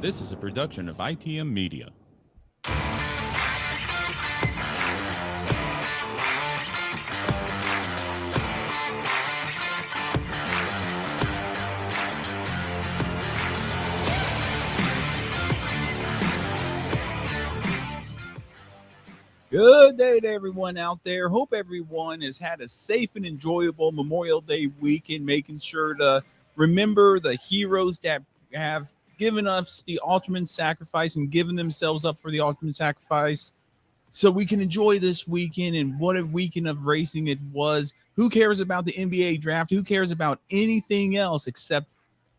This is a production of ITM Media. Good day to everyone out there. Hope everyone has had a safe and enjoyable Memorial Day weekend, making sure to remember the heroes that have given us the ultimate sacrifice and given themselves up for the ultimate sacrifice so we can enjoy this weekend. And what a weekend of racing it was. Who cares about the NBA draft? Who cares about anything else except,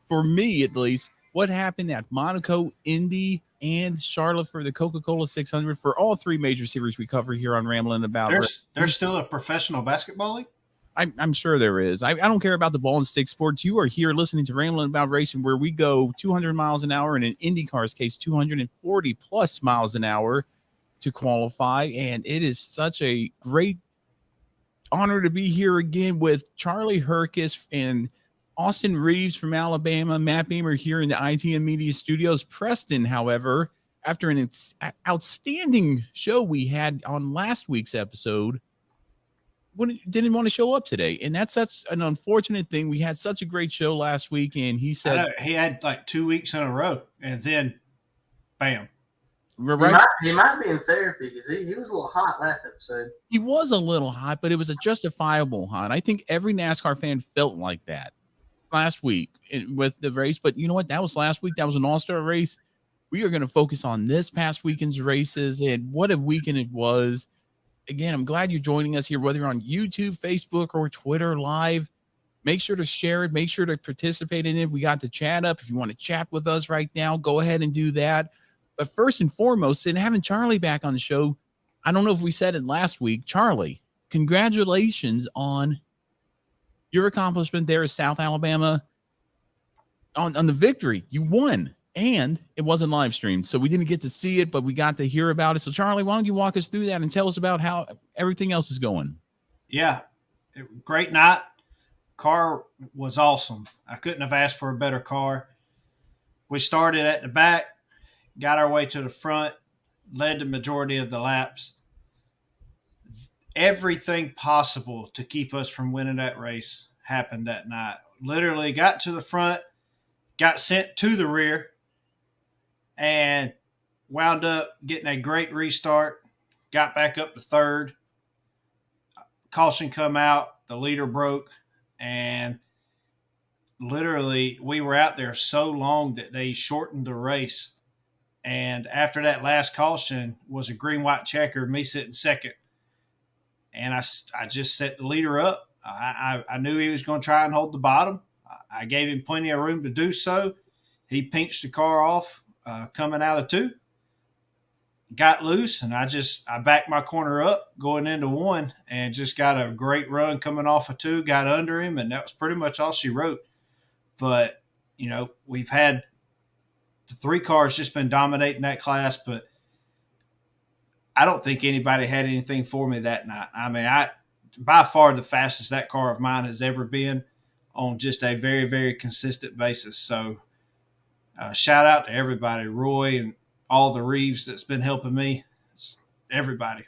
for me at least, what happened at Monaco, Indy, and Charlotte for the Coca-Cola 600 for all three major series we cover here on Ramblin about. There's still a professional basketball league? I'm sure there is. I don't care about the ball and stick sports. You are here listening to Ramblin' About Racing, where we go 200 miles an hour, and in IndyCar's case, 240 plus miles an hour to qualify. And it is such a great honor to be here again with Charlie Hercus and Austin Reeves from Alabama, Matt Beamer here in the ITM Media Studios. Preston, however, after an outstanding show we had on last week's episode, didn't want to show up today. And that's such an unfortunate thing. We had such a great show last week, and he said he had like 2 weeks in a row, and then bam. Right. He might be in therapy because he was a little hot last episode. He was a little hot, but it was a justifiable hot. I think every NASCAR fan felt like that last week with the race. But you know what? That was last week. That was an all-star race. We are going to focus on this past weekend's races, and what a weekend it was. Again, I'm glad you're joining us here, whether you're on YouTube, Facebook, or Twitter live. Make sure to share it. Make sure to participate in it. We got the chat up. If you want to chat with us right now, go ahead and do that. But first and foremost, and having Charlie back on the show, I don't know if we said it last week. Charlie, congratulations on your accomplishment there in South Alabama on the victory. You won, and it wasn't live streamed, so we didn't get to see it, but we got to hear about it. So, Charlie, why don't you walk us through that and tell us about how everything else is going? Yeah, great night. Car was awesome. I couldn't have asked for a better car. We started at the back, got our way to the front, led the majority of the laps. Everything possible to keep us from winning that race happened that night. Literally got to the front, got sent to the rear, and wound up getting a great restart, got back up to third. Caution come out, the leader broke, and literally we were out there so long that they shortened the race. And after that last caution was a green-white checker, me sitting second. And I just set the leader up. I knew he was going to try and hold the bottom. I gave him plenty of room to do so. He pinched the car off coming out of two, got loose, and I backed my corner up going into one and just got a great run coming off of two, got under him, and that was pretty much all she wrote. But, you know, we've had the three cars just been dominating that class, but I don't think anybody had anything for me that night. I mean, by far the fastest that car of mine has ever been on just a very, very consistent basis. So shout out to everybody, Roy and all the Reeves that's been helping me. It's everybody.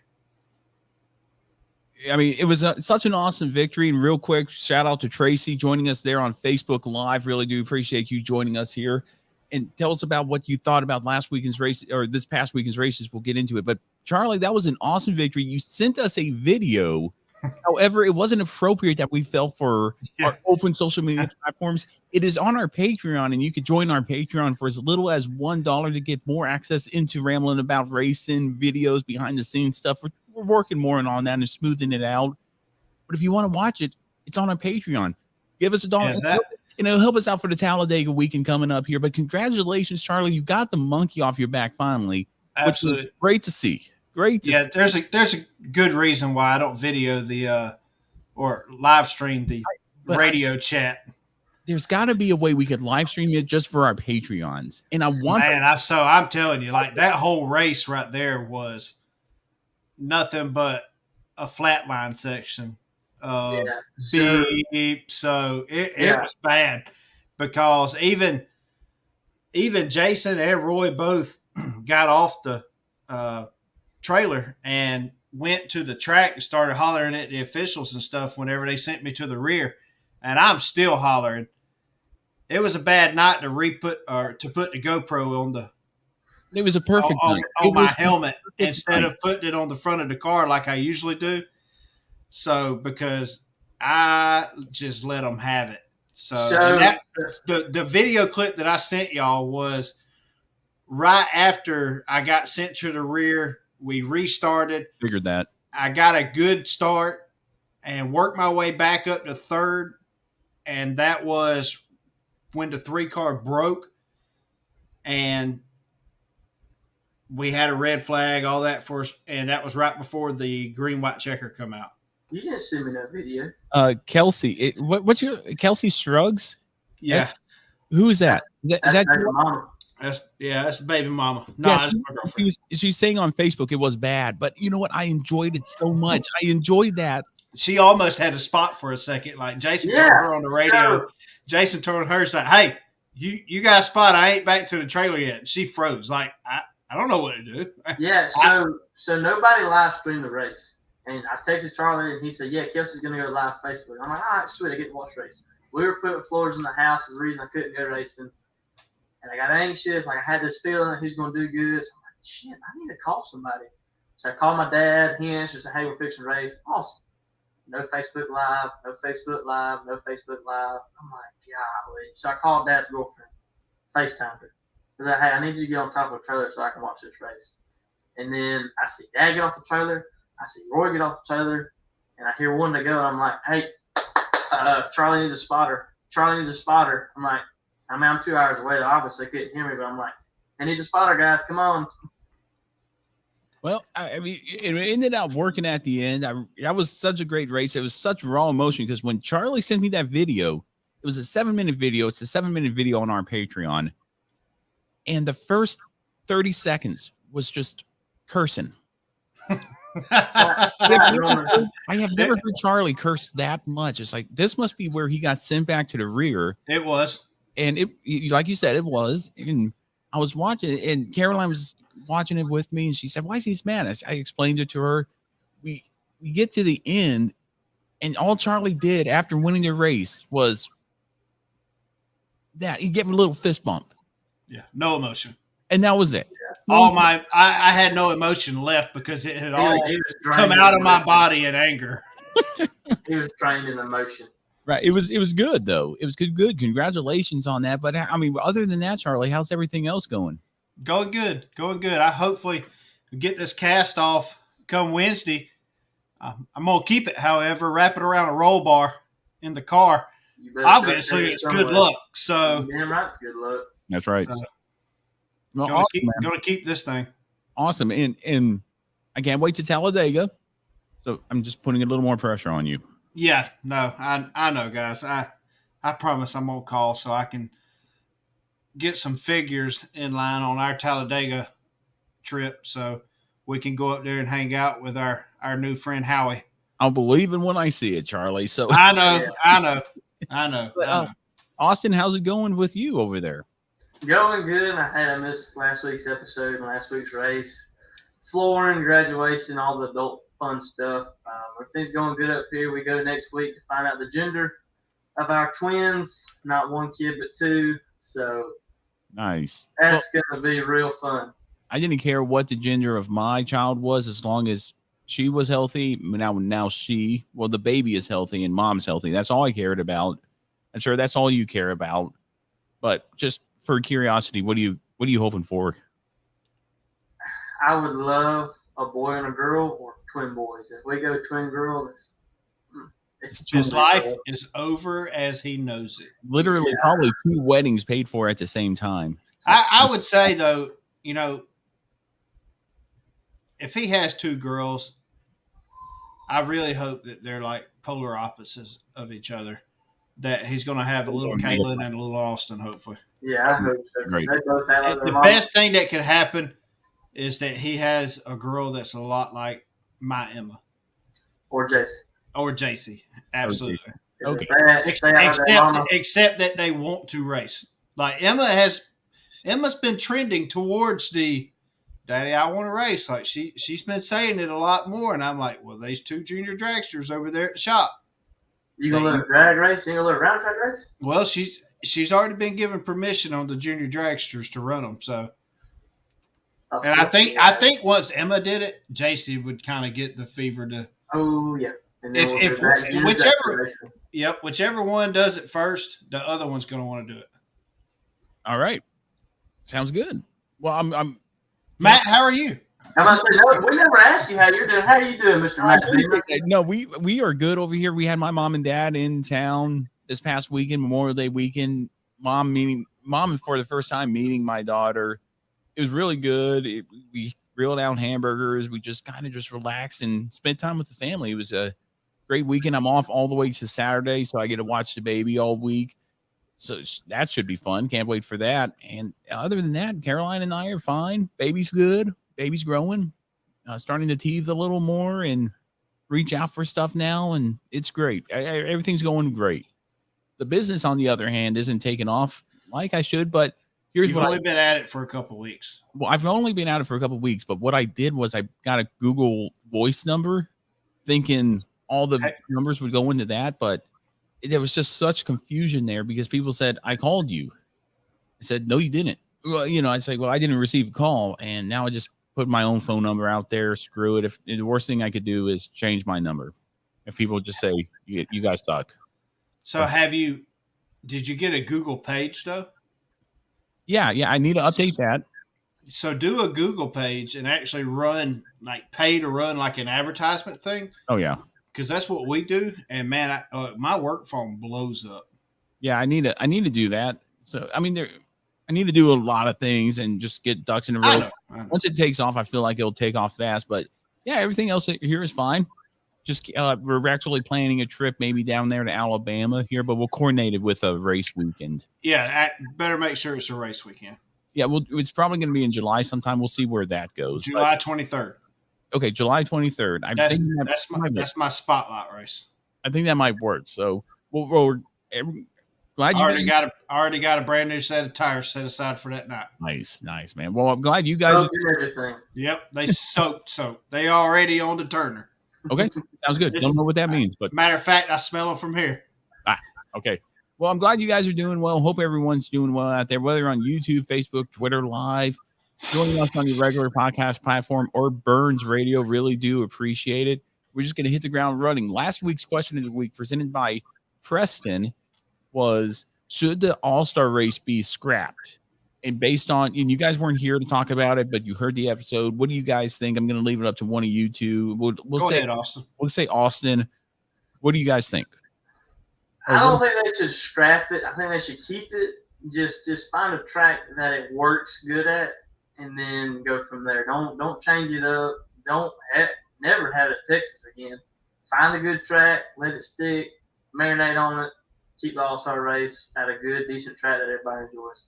I mean, it was such an awesome victory. And real quick, shout out to Tracy joining us there on Facebook Live. Really do appreciate you joining us here. And tell us about what you thought about last weekend's race or this past weekend's races. We'll get into it. But Charlie, that was an awesome victory. You sent us a video. However, it wasn't appropriate that we felt for our open social media platforms. It is on our Patreon, and you could join our Patreon for as little as $1 to get more access into Rambling About Racing videos, behind the scenes stuff. We're working more on that and smoothing it out. But if you want to watch it, it's on our Patreon. Give us $1. Yeah, help us out for the Talladega weekend coming up here. But congratulations, Charlie. You got the monkey off your back finally. Absolutely. Great to see. Great. Yeah, there's a good reason why I don't video the or live stream the radio chat. There's got to be a way we could live stream it just for our Patreons. And I'm telling you, like that whole race right there was nothing but a flatline section of beep. So it was bad because even even Jason and Roy both got off the trailer and went to the track and started hollering at the officials and stuff whenever they sent me to the rear. And I'm still hollering. It was a bad night to put the GoPro on the It was a perfect night. on my helmet instead of putting it on the front of the car like I usually do. So because I just let them have it. So the video clip that I sent y'all was right after I got sent to the rear. We restarted. Figured that. I got a good start and worked my way back up to third. And that was when the 3-car broke. And we had a red flag, all that for us. And that was right before the green-white checker come out. You didn't send me that video. Kelsey, what's your Kelsey Struggs? Yeah. Who is that? Is that That's mama. That's the baby mama. No, Yeah, that's my girlfriend. she's saying on Facebook it was bad, but you know what? I enjoyed it so much. I enjoyed that. She almost had a spot for a second. Like Jason told her on the radio. Sure. Jason told her, "Say, hey, you got a spot. I ain't back to the trailer yet." And she froze. Like I don't know what to do. Yeah. So nobody live streamed the race, and I texted Charlie, and he said, "Yeah, Kelsey's gonna go live Facebook." I'm like, "All right, sweet. I get to watch the race." We were putting floors in the house. Is the reason I couldn't go racing. And I got anxious. Like I had this feeling that he's going to do good. So I'm like, shit, I need to call somebody. So I called my dad. He answered, said, hey, we're fixing to race. Awesome. No Facebook Live, no Facebook Live, no Facebook Live. I'm like, golly. So I called Dad's girlfriend, FaceTimed her. I said, hey, I need you to get on top of the trailer so I can watch this race. And then I see Dad get off the trailer. I see Roy get off the trailer. And I hear one to go. And I'm like, hey, Charlie needs a spotter. Charlie needs a spotter. I'm like, I mean, I'm 2 hours away. They obviously couldn't hear me, but I'm like, I need a spotter, guys. Come on. Well, I mean, it ended up working at the end. That was such a great race. It was such raw emotion because when Charlie sent me that video, it was a 7-minute video. It's a 7-minute video on our Patreon. And the first 30 seconds was just cursing. I have never heard Charlie curse that much. It's like, this must be where he got sent back to the rear. It was. And it, like you said, it was. And I was watching it, and Caroline was watching it with me, and she said, "Why is he mad?" I explained it to her. We get to the end, and all Charlie did after winning the race was that he gave him a little fist bump. Yeah, no emotion, and that was it. I had no emotion left because it had all come out of my body in anger. He was drained in emotion. Right. It was good though. It was good. Congratulations on that. But I mean, other than that, Charlie, how's everything else going? Going good. I hopefully get this cast off come Wednesday. I'm going to keep it, however, wrap it around a roll bar in the car. Obviously, it's good luck. So, damn right, it's good luck. That's right. Well, going to keep this thing. Awesome. And I can't wait to Talladega. So I'm just putting a little more pressure on you. Yeah, no, I know, guys. I promise I'm going to call so I can get some figures in line on our Talladega trip so we can go up there and hang out with our new friend Howie. I'll believe in when I see it, Charlie. So I know. But, Austin, how's it going with you over there? Going good. I missed last week's episode and last week's race. Flooring, graduation, all the adult fun stuff. Everything's going good up here. We go next week to find out the gender of our twins. Not one kid, but two. So nice. That's going to be real fun. I didn't care what the gender of my child was as long as she was healthy. Now the baby is healthy and mom's healthy. That's all I cared about. I'm sure that's all you care about. But just for curiosity, what are you hoping for? I would love a boy and a girl or twin boys. If we go twin girls, his life is over as he knows it. Literally, probably 2 weddings paid for at the same time. I would say, though, if he has 2 girls, I really hope that they're like polar opposites of each other. That he's going to have a little Caitlin and a little Austin, hopefully. Yeah, I hope so. Great. They both have The best thing that could happen is that he has a girl that's a lot like my Emma. Or JC. Absolutely. Okay. Except that they want to race. Like Emma has Emma's been trending towards the Daddy, I want to race. Like she's been saying it a lot more, and I'm like, well, these two junior dragsters over there at the shop. You gonna let a drag race? You gonna let a round track race? Well, she's already been given permission on the junior dragsters to run them. So, and I think once Emma did it, JC would kind of get the fever to. Oh yeah. And then If whichever one does it first, the other one's going to want to do it. All right, sounds good. Well, I'm Matt. How are you? I'm about to say, no, we never asked you how you're doing. How are you doing, Mr. Matt? No, we are good over here. We had my mom and dad in town this past weekend, Memorial Day weekend. Mom for the first time meeting my daughter. It was really good. We grilled out hamburgers. We just kind of just relaxed and spent time with the family. It was a great weekend. I'm off all the way to Saturday, so I get to watch the baby all week. So that should be fun. Can't wait for that. And other than that, Caroline and I are fine. Baby's good. Baby's growing. Starting to teeth a little more and reach out for stuff now. And it's great. Everything's going great. The business, on the other hand, isn't taking off like I should. But You've only been at it for a couple of weeks. Well, I've only been at it for a couple of weeks. But what I did was I got a Google Voice number thinking all the numbers would go into that. But there was just such confusion there because people said, I called you. I said, no, you didn't. Well, I said, well, I didn't receive a call. And now I just put my own phone number out there. Screw it. If the worst thing I could do is change my number. If people just say, you guys suck. So did you get a Google page though? Yeah. I need to update that. So do a Google page and actually pay to run like an advertisement thing. Oh yeah. Because that's what we do, and man, my work phone blows up. Yeah, I need to do that. So I mean, I need to do a lot of things and just get ducks in a row. I know. Once it takes off, I feel like it'll take off fast. But yeah, everything else here is fine. Just we're actually planning a trip maybe down there to Alabama here, but we'll coordinate it with a race weekend. Yeah, better make sure it's a race weekend. Yeah, it's probably going to be in July sometime. We'll see where that goes. July 23rd. Okay, July 23rd. That's my spotlight race. I think that might work. So we're glad I already got a brand new set of tires set aside for that night. Nice, man. Well, I'm glad you guys. Yep, they soaked. They already on the turner. Okay, sounds good. Don't know what that means, but matter of fact, I smell them from here. Okay. Well, I'm glad you guys are doing well. Hope everyone's doing well out there, whether you're on YouTube, Facebook, Twitter Live. Joining us on your regular podcast platform or Burns Radio. Really do appreciate it. We're just going to hit the ground running. Last week's question of the week presented by Preston was, should the All-Star race be scrapped? And based on, and you guys weren't here to talk about it, but you heard the episode. What do you guys think? I'm going to leave it up to one of you two. We'll Go ahead, Austin. We'll say Austin. What do you guys think? I don't think they should scrap it. I think they should keep it. Just find a track that it works good at, and then go from there. Don't change it up. Never have it at Texas again. Find a good track, let it stick, marinate on it, keep the All-Star race at a good, decent track that everybody enjoys.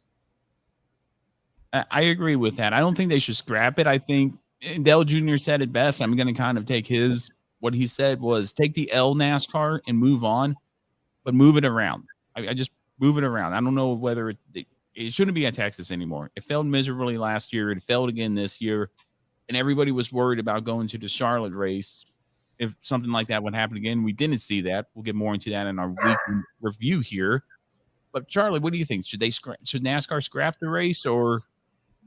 I agree with that. I don't think they should scrap it. I think Dale Jr. said it best. I'm going to kind of take what he said was take the L NASCAR and move on, but move it around. I just move it around. I don't know whether it shouldn't be at Texas anymore. It failed miserably last year. It failed again this year. And everybody was worried about going to the Charlotte race. If something like that would happen again, we didn't see that. We'll get more into that in our weekly review here. But Charlie, what do you think? Should NASCAR scrap the race or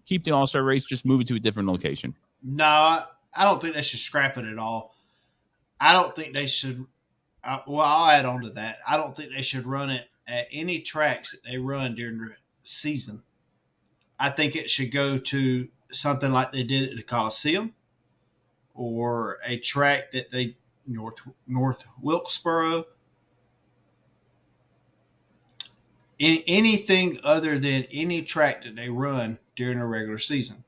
keep the All-Star race, just move it to a different location? No, I don't think they should scrap it at all. I don't think they should. I'll add on to that. I don't think they should run it at any tracks that they run during the season. I think it should go to something like they did at the Coliseum or a track that they North Wilkesboro. Anything other than any track that they run during the regular season.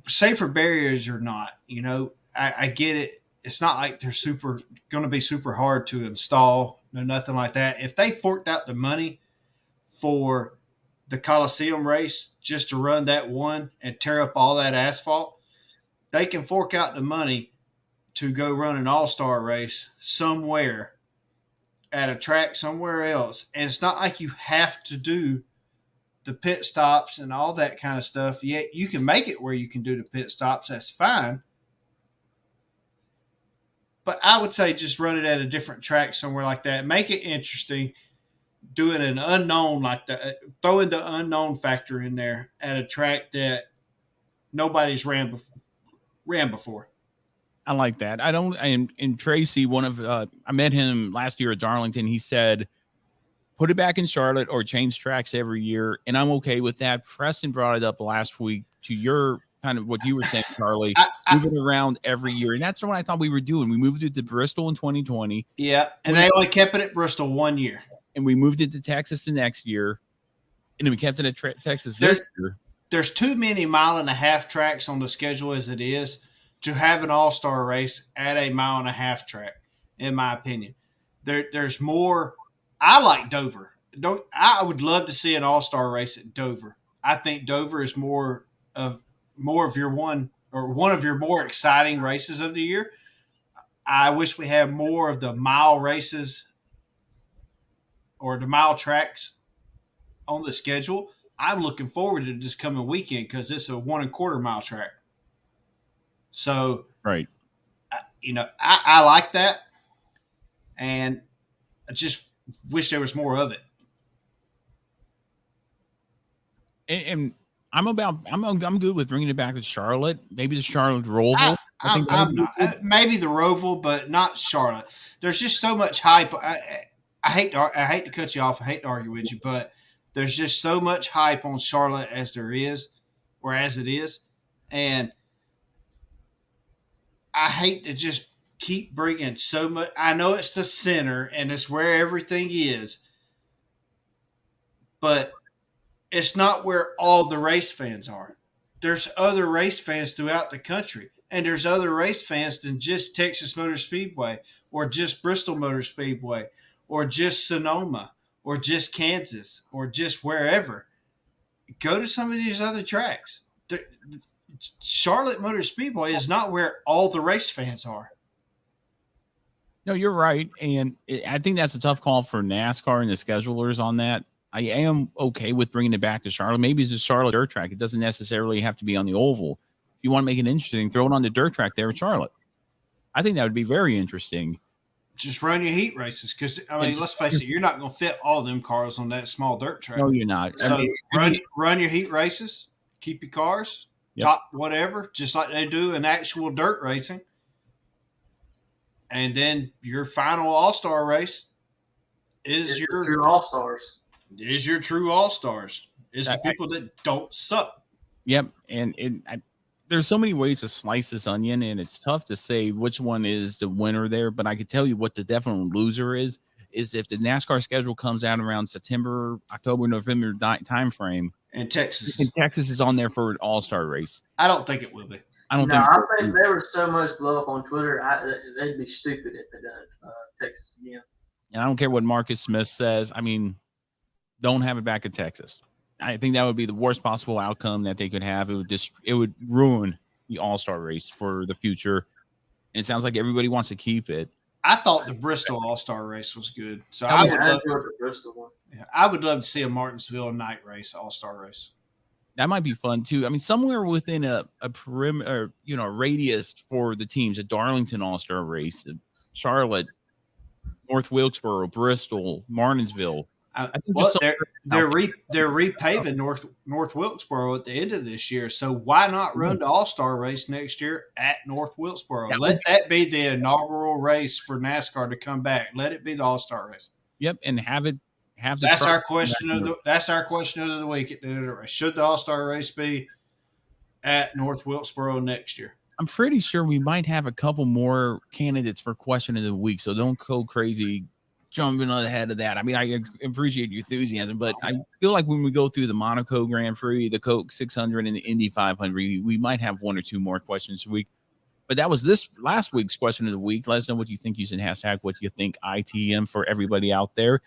Safer barriers or not, I get it. It's not like they're going to be super hard to install, nothing like that. If they forked out the money for the Coliseum race just to run that one and tear up all that asphalt, they can fork out the money to go run an all-star race somewhere at a track somewhere else. And it's not like you have to do the pit stops and all that kind of stuff. Yeah, you can make it where you can do the pit stops. That's fine. But I would say just run it at a different track somewhere like that. Make it interesting. Doing an unknown like that, throwing the unknown factor in there at a track that nobody's ran before. I like that. I don't. And Tracy, I met him last year at Darlington. He said, put it back in Charlotte or change tracks every year, and I'm okay with that. Preston brought it up last week to your kind of what you were saying, Charlie. Move it around every year, and that's what I thought we were doing. We moved it to Bristol in 2020. Yeah, and they only kept it at Bristol 1 year, and we moved it to Texas the next year, and then we kept it at Texas this year. There's too many 1.5-mile tracks on the schedule as it is to have an all-star race at a 1.5-mile track, in my opinion. There's more. I like Dover. I would love to see an all-star race at Dover. I think Dover is one of your more exciting races of the year. I wish we had more of the mile races or the mile tracks on the schedule. I'm looking forward to this coming weekend because it's a 1.25 mile track. So, right. I like that. And I just wish there was more of it. And I'm good with bringing it back to Charlotte. Maybe the Charlotte Roval. I'm not, maybe the Roval, but not Charlotte. There's just so much hype. I hate to cut you off. I hate to argue with you, but there's just so much hype on Charlotte as it is, and I hate to just keep bringing so much. I know it's the center and it's where everything is, but it's not where all the race fans are. There's other race fans throughout the country, and there's other race fans than just Texas Motor Speedway or just Bristol Motor Speedway or just Sonoma or just Kansas or just wherever. Go to some of these other tracks. Charlotte Motor Speedway is not where all the race fans are. No, you're right. And I think that's a tough call for NASCAR and the schedulers on that. I am okay with bringing it back to Charlotte. Maybe it's a Charlotte dirt track. It doesn't necessarily have to be on the oval. If you want to make it interesting, throw it on the dirt track there at Charlotte. I think that would be very interesting. Just run your heat races because, let's face it, you're not going to fit all them cars on that small dirt track. No, you're not. So run your heat races, keep your cars, top whatever, just like they do in actual dirt racing. And then your final all-star race is your true all-stars. Is your true all-stars. It's the people that don't suck. Yep. And there's so many ways to slice this onion, and it's tough to say which one is the winner there. But I can tell you what the definite loser is if the NASCAR schedule comes out around September, October, November timeframe. And Texas is on there for an all-star race. I don't think it will be. I think there was so much blow up on Twitter. They'd be stupid if they done Texas again. And I don't care what Marcus Smith says. Don't have it back in Texas. I think that would be the worst possible outcome that they could have. It would ruin the All-Star race for the future. And it sounds like everybody wants to keep it. I thought the Bristol All-Star race was good. So I would love the Bristol one. Yeah, I would love to see a Martinsville night race, All-Star race. That might be fun too. Somewhere within a perimeter, radius for the teams, a Darlington All-Star race, Charlotte, North Wilkesboro, Bristol, Martinsville. I think they're repaving North Wilkesboro at the end of this year. So why not run the All-Star race next year at North Wilkesboro? Let that be the inaugural race for NASCAR to come back. Let it be the All-Star race. Yep, and have the That's our question of the week at the end of the race. Should the All-Star race be at North Wilkesboro next year? I'm pretty sure we might have a couple more candidates for question of the week, so don't go crazy jumping ahead of that. I appreciate your enthusiasm, but I feel like when we go through the Monaco Grand Prix, the Coke 600, and the Indy 500, we might have one or two more questions a week. But that was this last week's question of the week. Let us know what you think using hashtag what you think ITM for everybody out there.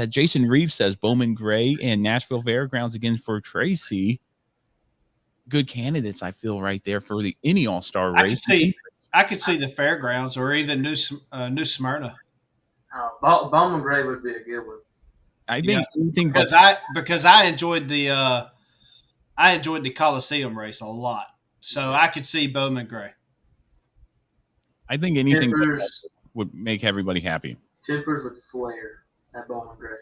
Jason Reeves says Bowman Gray and Nashville Fairgrounds again for Tracy. Good candidates, I feel, right there for any All-Star race. I could see the Fairgrounds or even New Smyrna. Bowman Gray would be a good one. I think anything because I enjoyed the Coliseum race a lot, so I could see Bowman Gray. I think anything Tippers would make everybody happy. would flare at Bowman Gray.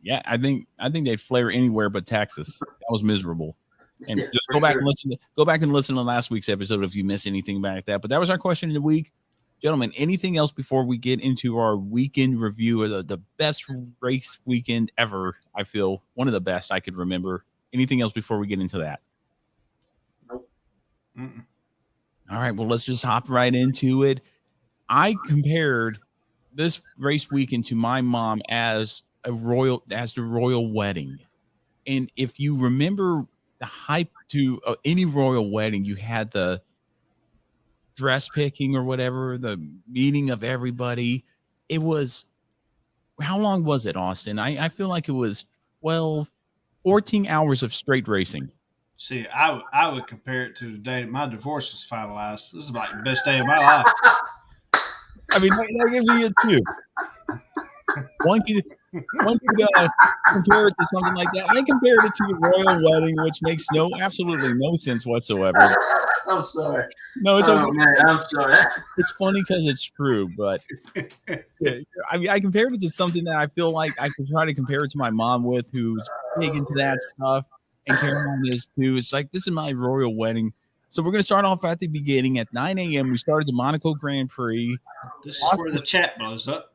Yeah, I think they'd flare anywhere but Texas. That was miserable. And Yeah, just for go back sure. and listen to last week's episode if you missed anything back that. But that was our question of the week. Gentlemen, anything else before we get into our weekend review of the best race weekend ever? I feel one of the best I could remember. Anything else before we get into that? Nope. Mm-mm. All right, well, let's just hop right into it. I compared this race weekend to my mom as the royal wedding. And if you remember the hype to any royal wedding, you had the dress picking or whatever, the meeting of everybody. It was, how long was it, Austin? I feel like it was 14 hours of straight racing. See, I would compare it to the day my divorce was finalized. This is like the best day of my life. I mean, that gives me it too. One could compare it to something like that. I compared it to the royal wedding, which makes absolutely no sense whatsoever. I'm sorry. No, it's okay. Man, I'm sorry. It's funny because it's true, but yeah, I mean, I compared it to something that I feel like I could try to compare it to my mom with, who's big into that stuff, and Caroline is too. It's like, this is my royal wedding. So we're going to start off at the beginning at 9 a.m. We started the Monaco Grand Prix. This is where the chat blows up.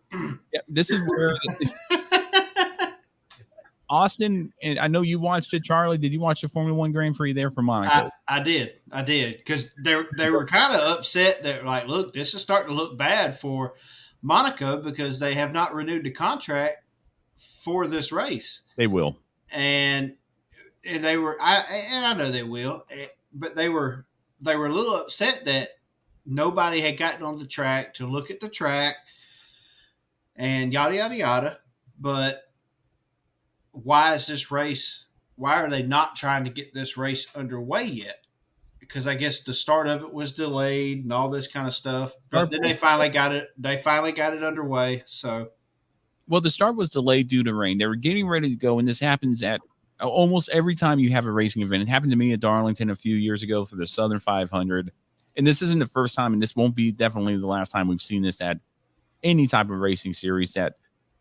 Yeah, this is where Austin, and I know you watched it, Charlie. Did you watch the Formula One Grand Prix there for Monaco? I did, because they were kind of upset that, like, look, this is starting to look bad for Monaco because they have not renewed the contract for this race. They will, and they were, I know they will, but they were a little upset that nobody had gotten on the track to look at the track and yada yada yada. But why is this race? Why are they not trying to get this race underway yet? Because I guess the start of it was delayed and all this kind of stuff. But then they finally got it. They finally got it underway. So, well, the start was delayed due to rain. They were getting ready to go, and this happens at almost every time you have a racing event. It happened to me at Darlington a few years ago for the Southern 500, and this isn't the first time, and this won't be definitely the last time we've seen this at any type of racing series. That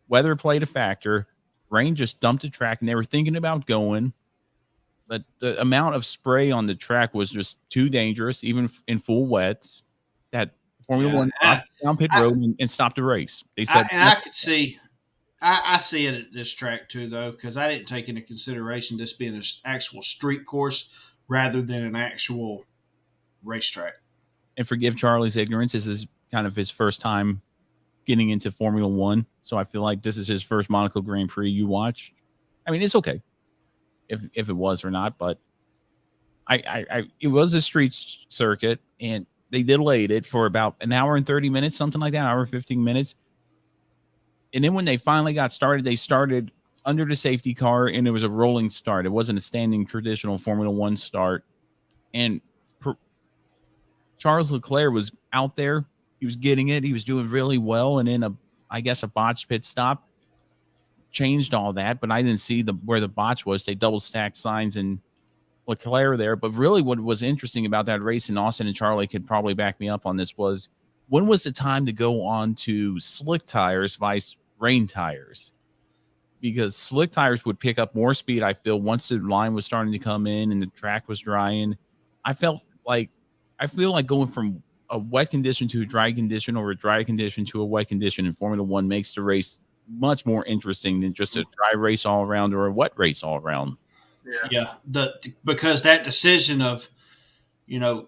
weather played a factor. Rain just dumped the track, and they were thinking about going, but the amount of spray on the track was just too dangerous, even in full wets, that Formula One down pit road and stopped the race. They said, I could see. I see it at this track too, though, because I didn't take into consideration this being an actual street course rather than an actual racetrack. And forgive Charlie's ignorance, this is kind of his first time getting into Formula One, so I feel like this is his first Monaco Grand Prix you watch. I mean, it's okay if it was or not, but it was a street circuit, and they delayed it for about an hour and 30 minutes, something like that, an hour and 15 minutes. And then when they finally got started, they started under the safety car, and it was a rolling start. It wasn't a standing traditional Formula One start. And Charles Leclerc was out there. He was getting it. He was doing really well. And then a botched pit stop changed all that. But I didn't see where the botch was. They double stacked signs and Leclerc there. But really what was interesting about that race, and Austin and Charlie could probably back me up on this, was when was the time to go on to slick tires versus rain tires? Because slick tires would pick up more speed, I feel, once the line was starting to come in and the track was drying. I feel like going from a wet condition to a dry condition, or a dry condition to a wet condition in Formula One makes the race much more interesting than just a dry race all around or a wet race all around. Yeah. Because that decision of,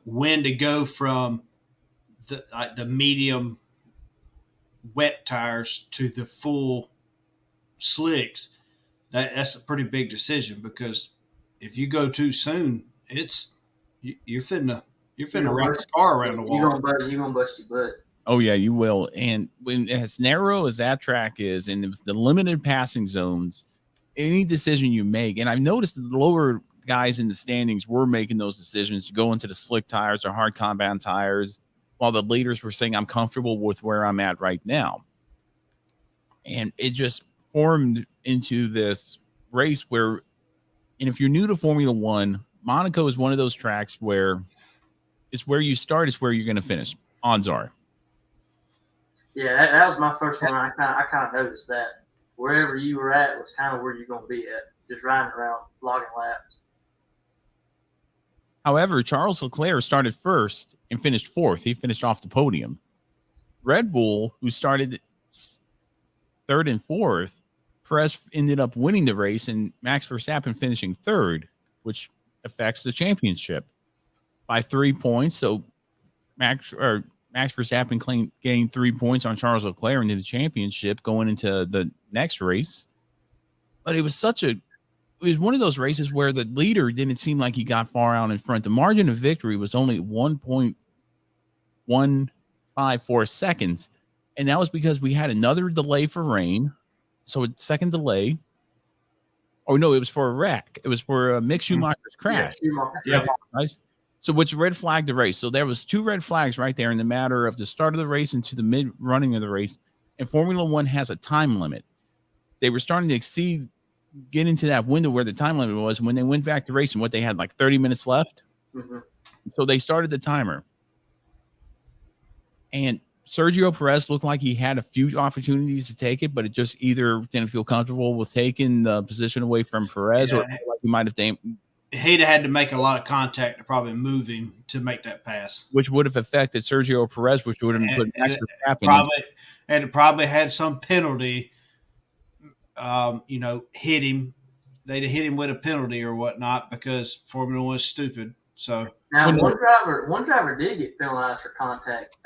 when to go from the medium wet tires to the full slicks, that's a pretty big decision, because if you go too soon, you're finna wrap the car around the wall. You're gonna bust your butt. Oh yeah, you will. And when as narrow as that track is, and the limited passing zones, any decision you make, and I've noticed the lower guys in the standings were making those decisions to go into the slick tires or hard compound tires, while the leaders were saying, I'm comfortable with where I'm at right now. And it just formed into this race where, and if you're new to Formula One, Monaco is one of those tracks where it's where you start, it's where you're going to finish. Odds are. Yeah, that was my first one. I kind of noticed that wherever you were at was kind of where you're going to be at, just riding around, logging laps. However, Charles Leclerc started first and finished fourth. He finished off the podium. Red Bull, who started third and fourth, Perez ended up winning the race, and Max Verstappen finishing third, which affects the championship by 3 points. So Max Verstappen gained 3 points on Charles Leclerc into the championship going into the next race. But it was one of those races where the leader didn't seem like he got far out in front. The margin of victory was only 1.154 seconds. And that was because we had another delay for rain. So a second delay. Oh, no, it was for a wreck. It was for Mick Schumacher's crash. Yeah. Nice. So which red flagged the race. So there was 2 red flags right there in the matter of the start of the race into the mid running of the race. And Formula One has a time limit. They were starting to get into that window where the time limit was. When they went back to racing, what they had like 30 minutes left. Mm-hmm. So they started the timer. And Sergio Perez looked like he had a few opportunities to take it, but it just either didn't feel comfortable with taking the position away from Perez, or like he might have he'd had to make a lot of contact to probably move him to make that pass, which would have affected Sergio Perez, which would have put Max Verstappen. It probably had some penalty. Hit him. They'd have hit him with a penalty or whatnot because Formula One is stupid. So now one driver did get penalized for contact.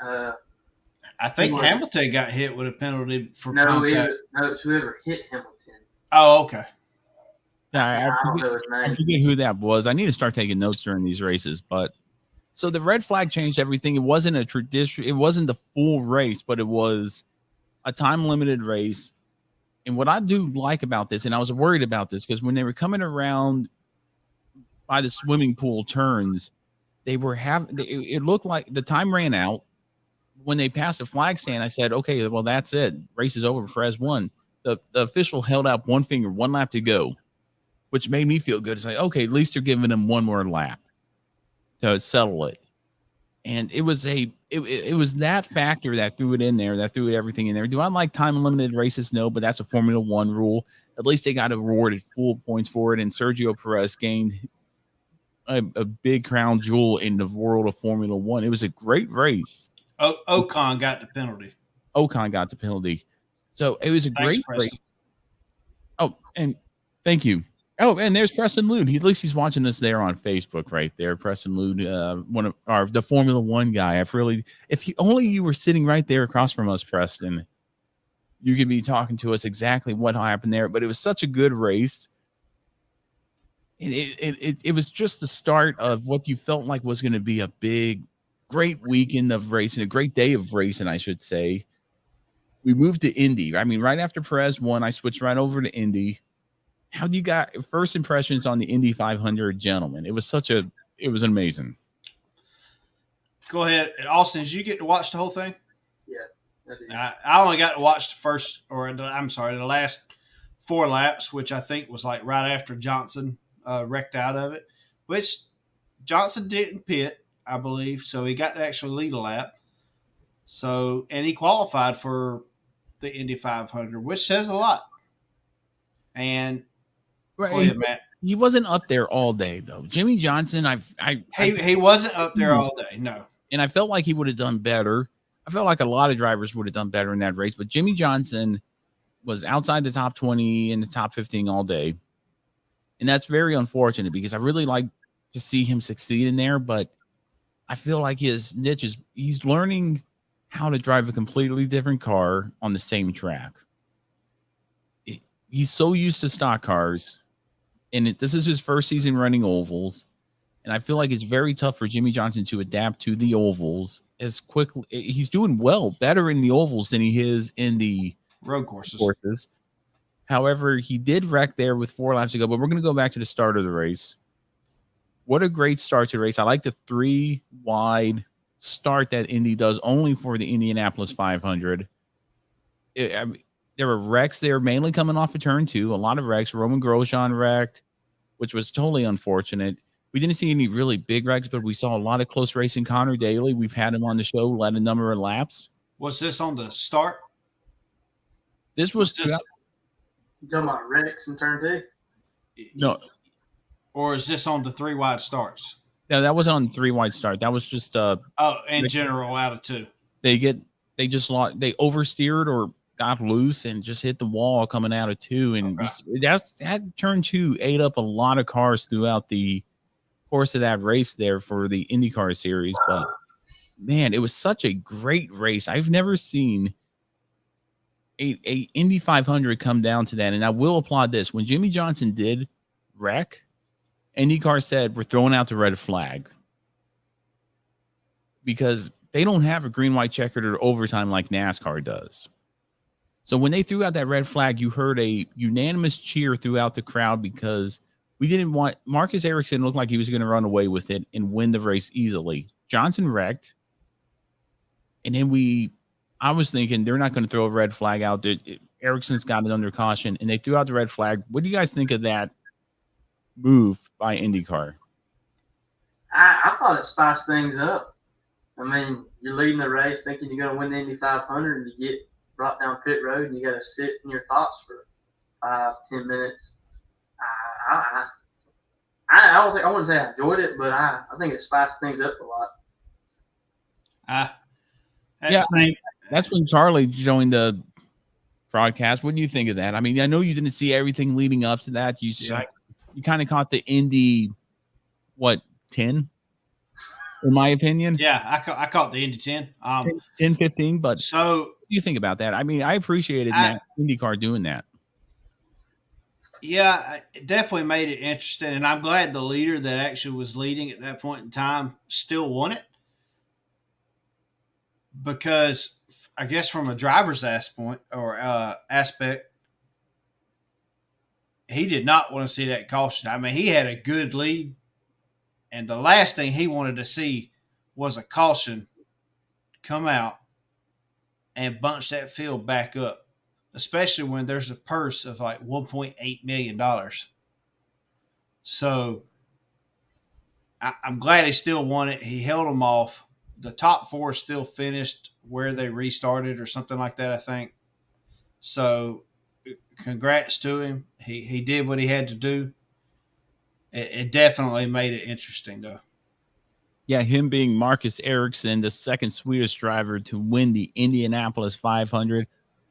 I think Hamilton got hit with a penalty for contact. It's whoever hit Hamilton. Oh, okay. Yeah, I forget who that was. I need to start taking notes during these races. But so the red flag changed everything. It wasn't a tradition. It wasn't the full race, but it was a time limited race. And what I do like about this, and I was worried about this because when they were coming around by the swimming pool turns, it looked like the time ran out. When they passed the flag stand, I said, okay, well, that's it. Race is over. Perez won. The official held out one finger, 1 lap to go, which made me feel good. It's like, okay, at least they're giving him one more lap to settle it. And it was it was that factor that threw it in there, that threw everything in there. Do I like time limited races? No, but that's a Formula One rule. At least they got awarded full points for it. And Sergio Perez gained a big crown jewel in the world of Formula One. It was a great race. Ocon got the penalty. So it was a great race. Oh, and thank you. Oh, and there's Preston Lood. At least he's watching us there on Facebook, right there. Preston Lood, one of the Formula One guy. If only you were sitting right there across from us, Preston, you could be talking to us exactly what happened there. But it was such a good race. It was just the start of what you felt like was going to be a great weekend of racing, a great day of racing, I should say. We moved to Indy. I mean, right after Perez won, I switched right over to Indy. How do you got first impressions on the Indy 500, gentlemen? It was amazing. Go ahead, Austin. Did you get to watch the whole thing? Yeah, I only got to watch the last 4 laps, which I think was like right after Johnson wrecked out of it. Which Johnson didn't pit, I believe, so he got to actually lead a lap. So, and he qualified for the Indy 500, which says a lot. And right, go ahead, Matt. He wasn't up there all day though. Jimmy Johnson, he wasn't up there all day, no. And I felt like he would have done better. I felt like a lot of drivers would have done better in that race, but Jimmy Johnson was outside the top 20 and the top 15 all day. And that's very unfortunate because I really like to see him succeed in there, but I feel like his niche is he's learning how to drive a completely different car on the same track. He's so used to stock cars, and this is his first season running ovals. And I feel like it's very tough for Jimmy Johnson to adapt to the ovals as quickly. He's doing better in the ovals than he is in the road courses. However, he did wreck there with 4 laps to go, but we're going to go back to the start of the race. What a great start to the race. I like the 3 wide start that Indy does only for the Indianapolis 500. there were wrecks there, mainly coming off of turn 2. A lot of wrecks. Roman Grosjean wrecked, which was totally unfortunate. We didn't see any really big wrecks, but we saw a lot of close racing. Connor Daly, we've had him on the show, led a number of laps. Was this on the start? This was this, You talking about wrecks in turn 2? no, or is this on the 3 wide starts? no, that wasn't on the 3 wide start. That was just in general out of 2. They oversteered or got loose and just hit the wall coming out of 2, and that turn 2 ate up a lot of cars throughout the course of that race there for the Indy Car Series. But man, it was such a great race. I've never seen a Indy 500 come down to that, and I will applaud this. When Jimmy Johnson did wreck, IndyCar said, we're throwing out the red flag, because they don't have a green, white, checkered or overtime like NASCAR does. So when they threw out that red flag, you heard a unanimous cheer throughout the crowd, because we didn't want Marcus Ericsson looked like he was going to run away with it and win the race easily. Johnson wrecked. And then I was thinking they're not going to throw a red flag out there. Ericsson's got it under caution, and they threw out the red flag. What do you guys think of that move by IndyCar? I thought it spiced things up. I mean, you're leading the race thinking you're going to win the Indy 500, and you get brought down pit road, and you got to sit in your thoughts for 5-10 minutes. I wouldn't say I enjoyed it, but I think it spiced things up a lot. That's when Charlie joined the broadcast. What do you think of that? I mean, I know you didn't see everything leading up to that. You kind of caught the Indy, 10? In my opinion. Yeah, I caught the Indy 10. 10, 15, but so what do you think about that? I mean, I appreciated IndyCar doing that. Yeah, it definitely made it interesting, and I'm glad the leader that actually was leading at that point in time still won it, because I guess from a driver's aspect, he did not want to see that caution. I mean, he had a good lead, and the last thing he wanted to see was a caution come out and bunch that field back up, especially when there's a purse of like $1.8 million. So I'm glad he still won it. He held them off. The top 4 still finished where they restarted or something like that, I think. So congrats to him. He did what he had to do. It definitely made it interesting, though. Yeah, him being Marcus Ericsson, the second Swedish driver to win the Indianapolis 500.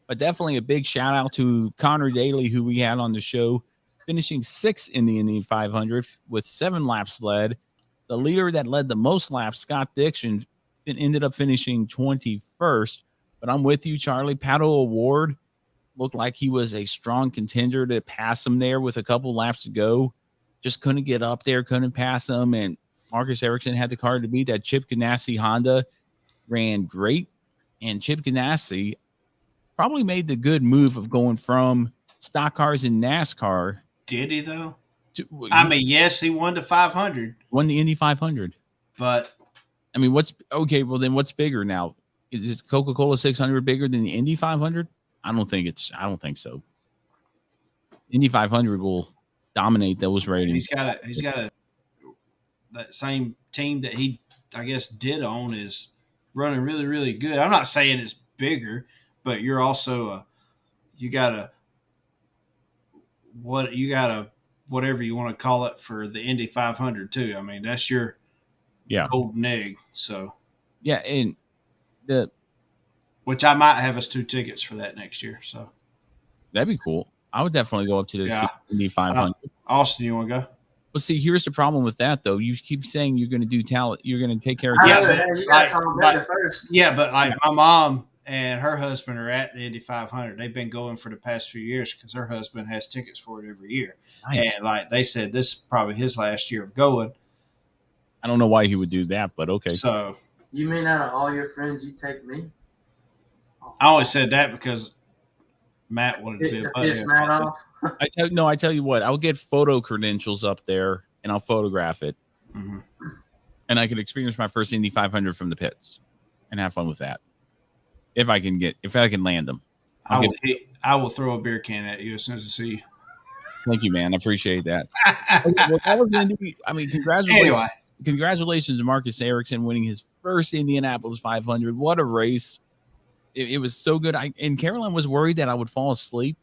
But definitely a big shout out to Connor Daly, who we had on the show, finishing 6th in the Indy 500 with 7 laps led. The leader that led the most laps, Scott Dixon, ended up finishing 21st. But I'm with you, Charlie. Pato O'Ward looked like he was a strong contender to pass him there with a couple laps to go. Just couldn't get up there, couldn't pass him. And Marcus Ericsson had the car to beat. That Chip Ganassi Honda ran great. And Chip Ganassi probably made the good move of going from stock cars in NASCAR. Did he, though? Yes, he won the 500. Won the Indy 500. But, I mean, what's bigger now? Is it Coca-Cola 600 bigger than the Indy 500? I don't think so. Indy 500 will dominate those ratings. He's got that same team that he, I guess, did own is running really, really good. I'm not saying it's bigger, but you're also you got whatever you want to call it for the Indy 500 too. I mean, that's your golden egg. So and which I might have us 2 tickets for that next year. So that'd be cool. I would definitely go up to the Indy 500. Austin, you want to go? Well, see, here's the problem with that, though. You keep saying you're going to do talent. You're going to take care of talent. But like my mom and her husband are at the Indy 500. They've been going for the past few years because her husband has tickets for it every year. Nice. And like they said, this is probably his last year of going. I don't know why he would do that, but okay. So you mean out of all your friends, you take me? I only said that because Matt wanted to be a butthead. Matt off. I tell you what, I'll get photo credentials up there and I'll photograph it. Mm-hmm. And I can experience my first Indy 500 from the pits and have fun with that. If I can land them. I will throw a beer can at you as soon as I see you. Thank you, man. I appreciate that. Okay, well, that was Indy. I mean, congratulations. Anyway, Congratulations to Marcus Ericsson winning his first Indianapolis 500. What a race. It was so good. And Caroline was worried that I would fall asleep.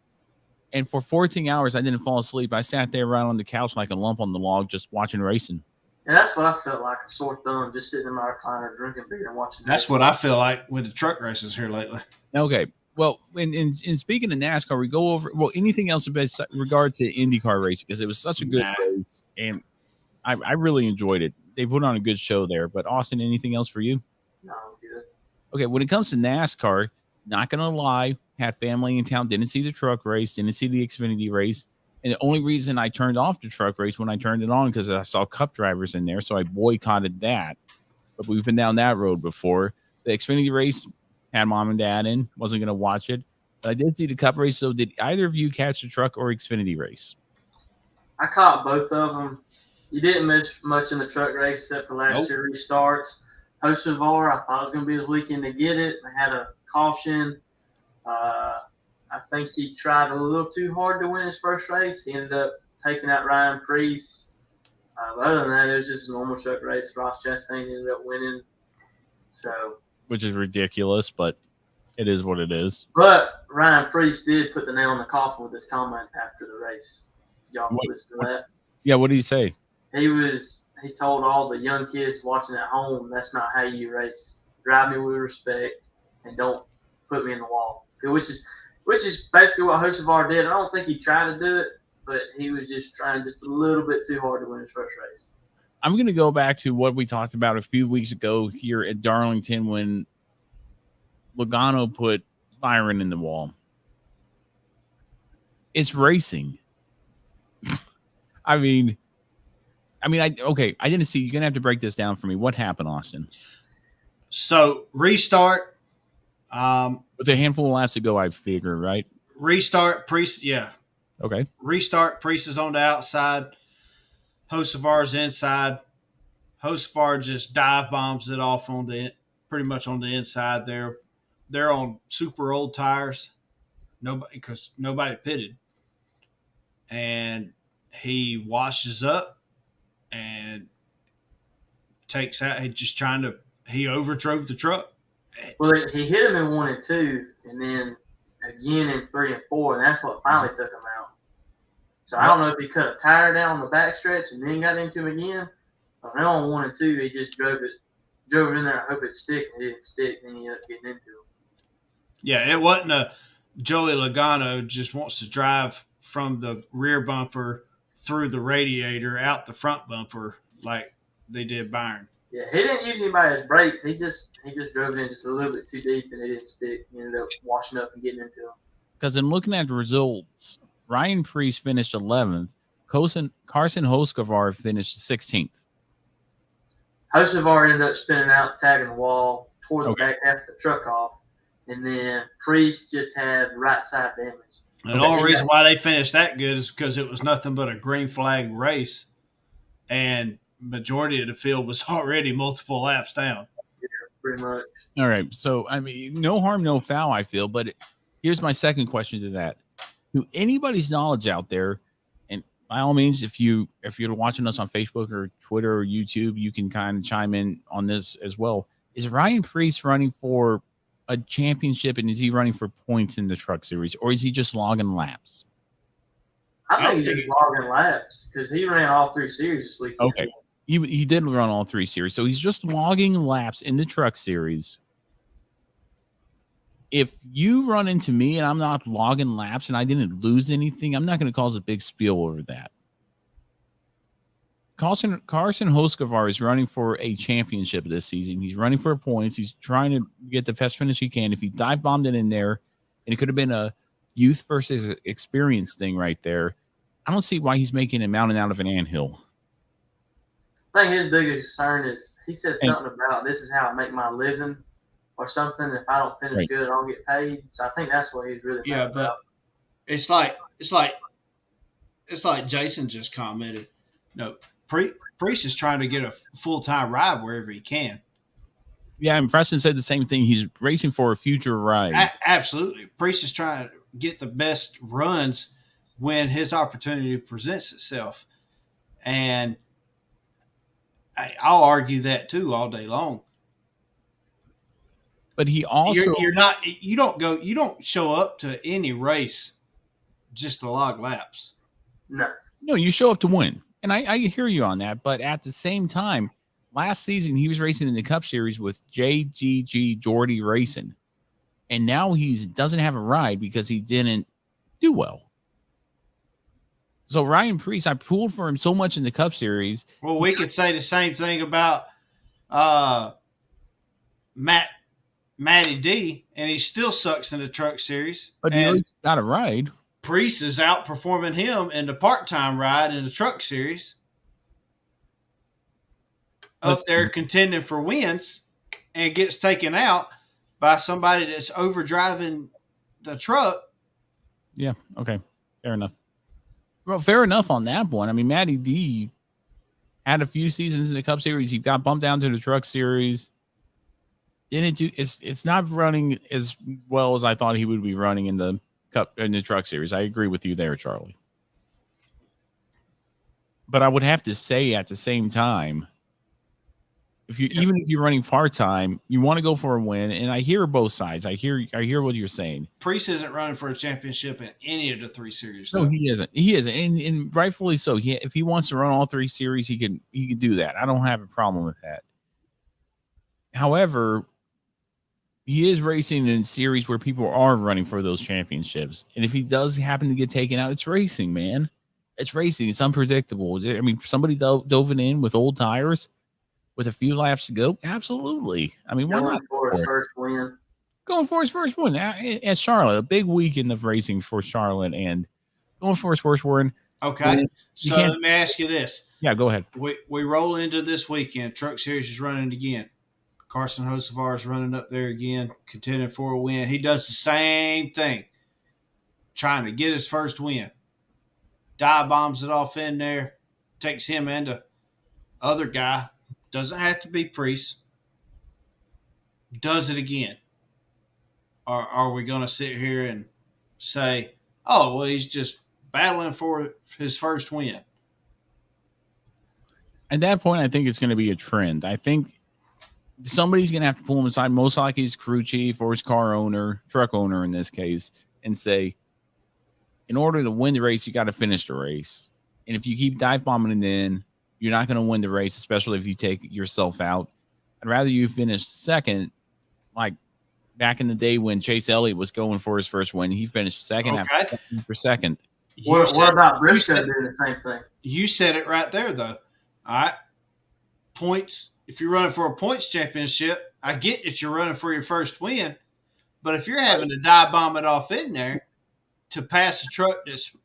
And for 14 hours, I didn't fall asleep. I sat there right on the couch like a lump on the log just watching racing. And that's what I felt like, a sore thumb, just sitting in my recliner drinking beer and watching. That's what I feel like with the truck races here lately. Okay. Well, in speaking of NASCAR, we go over, anything else in regard to IndyCar racing, because it was such a good race. And I really enjoyed it. They put on a good show there. But, Austin, anything else for you? No, I'm good. Okay, when it comes to NASCAR, not going to lie, had family in town, didn't see the truck race, didn't see the Xfinity race. And the only reason I turned off the truck race when I turned it on because I saw Cup drivers in there, so I boycotted that. But we've been down that road before. The Xfinity race had mom and dad in, wasn't going to watch it. But I did see the Cup race, so did either of you catch the truck or Xfinity race? I caught both of them. You didn't miss much in the truck race except for last year restarts. Hocevar, I thought it was going to be his weekend to get it. I had a caution. I think he tried a little too hard to win his first race. He ended up taking out Ryan Prix. But other than that, it was just a normal truck race. Ross Chastain ended up winning. Which is ridiculous, but it is what it is. But Ryan Prix did put the nail in the coffin with his comment after the race. Y'all listen to that? Yeah, what did he say? He told all the young kids watching at home, that's not how you race. Drive me with respect and don't put me in the wall. Which is basically what Hocevar did. I don't think he tried to do it, but he was just trying just a little bit too hard to win his first race. I'm going to go back to what we talked about a few weeks ago here at Darlington when Logano put Byron in the wall. It's racing. I didn't see. You're going to have to break this down for me. What happened, Austin? So, restart. With a handful of laps to go, I figure, right? Restart, Priest, yeah. Okay. Restart, Priest is on the outside. Hocevar's inside. Hocevar just dive bombs it off pretty much on the inside there. They're on super old tires. Because nobody pitted. And he washes up and takes out. He overdrove the truck. Well, he hit him in 1 and 2, and then again in 3 and 4, and that's what finally took him out. So I don't know if he cut a tire down on the backstretch and then got into him again. But now on 1 and 2, he just drove it in there. I hope it stick, and it didn't stick. And he ended up getting into him. Yeah, it wasn't a Joey Logano just wants to drive from the rear bumper through the radiator out the front bumper like they did Byron. Yeah, he didn't use anybody's brakes. He just drove it in just a little bit too deep, and it didn't stick. He ended up washing up and getting into him. Because in looking at the results, Ryan Prix finished 11th. Carson Hocevar finished 16th. Hocevar ended up spinning out, tagging the wall, tore the back half of the truck off, and then Priest just had right side damage. And the only reason why they finished that good is because it was nothing but a green flag race, and majority of the field was already multiple laps down. Yeah, pretty much. All right. So, no harm, no foul, I feel. But here's my second question to that. To anybody's knowledge out there, and by all means, if you're watching us on Facebook or Twitter or YouTube, you can kind of chime in on this as well. Is Ryan Prix running for a championship, and is he running for points in the Truck Series, or is he just logging laps? I think he's just logging laps because he ran all 3 series this week. Okay. He did run all 3 series, so he's just logging laps in the Truck Series. If you run into me and I'm not logging laps and I didn't lose anything, I'm not going to cause a big spiel over that. Carson Hocevar is running for a championship this season. He's running for points. He's trying to get the best finish he can. If he dive bombed it in there, and it could have been a youth versus experience thing right there, I don't see why he's making a mountain out of an anthill. I think his biggest concern is he said something about this is how I make my living or something. If I don't finish good, I don't get paid. So I think that's what he's really mad about. It's like Jason just commented. No, Priest is trying to get a full-time ride wherever he can. Yeah, and Preston said the same thing. He's racing for a future ride. Absolutely. Priest is trying to get the best runs when his opportunity presents itself. And I'll argue that too all day long. But he also You don't show up to any race just to log laps. No. you show up to win. And I hear you on that. But at the same time, last season he was racing in the Cup Series with JGG Jordy Racing. And now he doesn't have a ride because he didn't do well. So Ryan Preece, I pulled for him so much in the Cup Series. Well, we could say the same thing about Matty D, and he still sucks in the Truck Series. But he always got a ride. Priest is outperforming him in the part-time ride in the Truck Series. Up there contending for wins and gets taken out by somebody that's overdriving the truck. Yeah, okay. Fair enough. Well, fair enough on that one. I mean, Matty D had a few seasons in the Cup Series. He got bumped down to the Truck Series. Didn't do it's not running as well as I thought he would be running in the Truck Series. I agree with you there, Charlie. But I would have to say at the same time, even if you're running part-time, you want to go for a win. And I hear both sides. I hear what you're saying. Priest isn't running for a championship in any of the 3 series. No, he isn't. He isn't. And rightfully so. If he wants to run all 3 series, he can do that. I don't have a problem with that. However, he is racing in series where people are running for those championships. And if he does happen to get taken out, it's racing, man. It's racing. It's unpredictable. I mean, somebody dove it in with old tires with a few laps to go. Absolutely. I mean, why not? For his first win. Going for his first win at Charlotte. A big weekend of racing for Charlotte and going for his first win. Okay. So let me ask you this. Yeah, go ahead. We roll into this weekend. Truck Series is running again. Carson Hocevar is running up there again, contending for a win. He does the same thing, trying to get his first win. Dive bombs it off in there, takes him and the other guy. Doesn't have to be Priest. Does it again. Are we going to sit here and say, oh, well, he's just battling for his first win? At that point, I think it's going to be a trend. I think somebody's going to have to pull him aside, most likely his crew chief or his car owner, truck owner in this case, and say, in order to win the race, you got to finish the race. And if you keep dive bombing it in, you're not going to win the race, especially if you take yourself out. I'd rather you finish second, like back in the day when Chase Elliott was going for his first win. He finished second for second. What about Briscoe doing the same thing? You said it right there, though. All right. Points. If you're running for a points championship, I get that you're running for your first win. But if you're having to dive bomb it off in there to pass a truck that's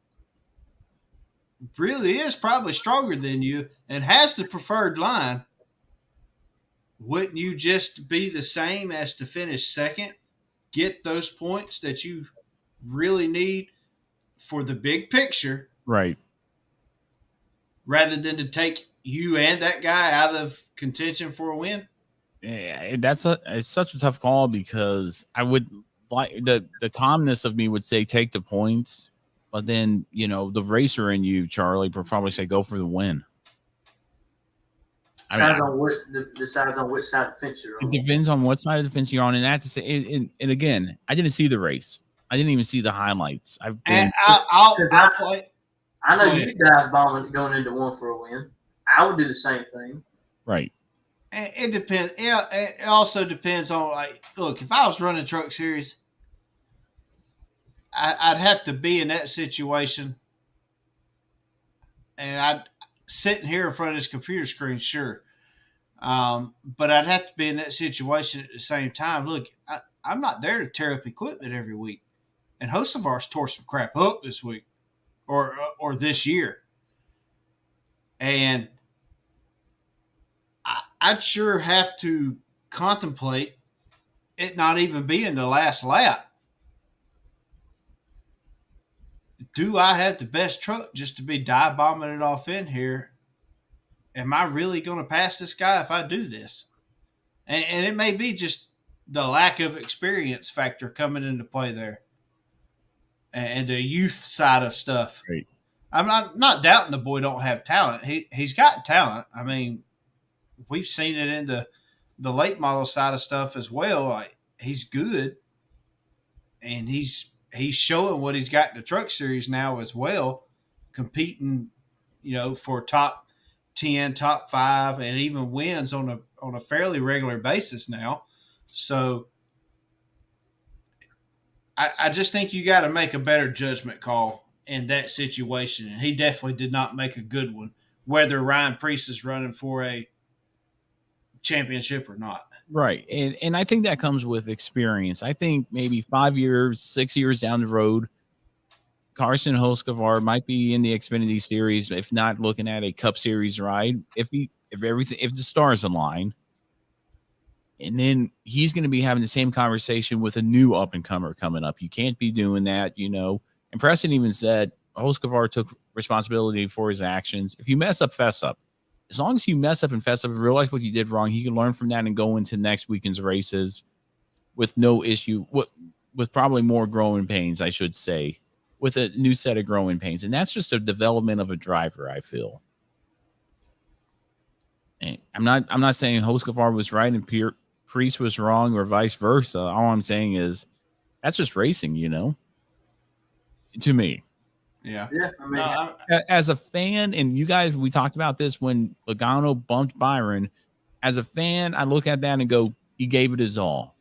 really is probably stronger than you and has the preferred line, wouldn't you just be the same as to finish second, get those points that you really need for the big picture, right? Rather than to take you and that guy out of contention for a win? Yeah, it's such a tough call because I would like the calmness of me would say take the points. But then, the racer in you, Charlie, would probably say go for the win. Decides on which side of the fence you're on. It depends on what side of the fence you're on. And that's to say, and again, I didn't see the race. I didn't even see the highlights. I'll play. I know you dive bombing going into one for a win. I would do the same thing. Right. It depends. Yeah, it also depends on, look, if I was running Truck Series, I'd have to be in that situation, and I'd sitting here in front of this computer screen, sure. But I'd have to be in that situation at the same time. Look, I'm not there to tear up equipment every week, and Hocevar's tore some crap up this week or this year, and I'd sure have to contemplate it not even being the last lap. Do I have the best truck just to be dive bombing it off in here? Am I really going to pass this guy if I do this? And it may be just the lack of experience factor coming into play there, and the youth side of stuff. Right. I'm not doubting the boy don't have talent. He's got talent. I mean, we've seen it in the late model side of stuff as well. Like, he's good, and he's showing what he's got in the truck series now as well, competing, for top 10, top 5, and even wins on a fairly regular basis now. So I just think you got to make a better judgment call in that situation, and he definitely did not make a good one, whether Ryan Preece is running for a championship or not. Right. And I think that comes with experience. I think maybe 5 years, 6 years down the road, Carson Hocevar might be in the Xfinity series, if not looking at a Cup Series ride, if the stars align. And then he's going to be having the same conversation with a new up and comer coming up. You can't be doing that, And Preston even said Hocevar took responsibility for his actions. If you mess up, fess up. As long as you mess up and fess up and realize what you did wrong, he can learn from that and go into next weekend's races with no issue, with probably more growing pains, I should say, with a new set of growing pains. And that's just a development of a driver, I feel. And I'm not saying Hocevar was right and Priest was wrong or vice versa. All I'm saying is that's just racing, to me. Yeah. Yeah, I mean, As a fan, and you guys, we talked about this when Logano bumped Byron. As a fan, I look at that and go, he gave it his all.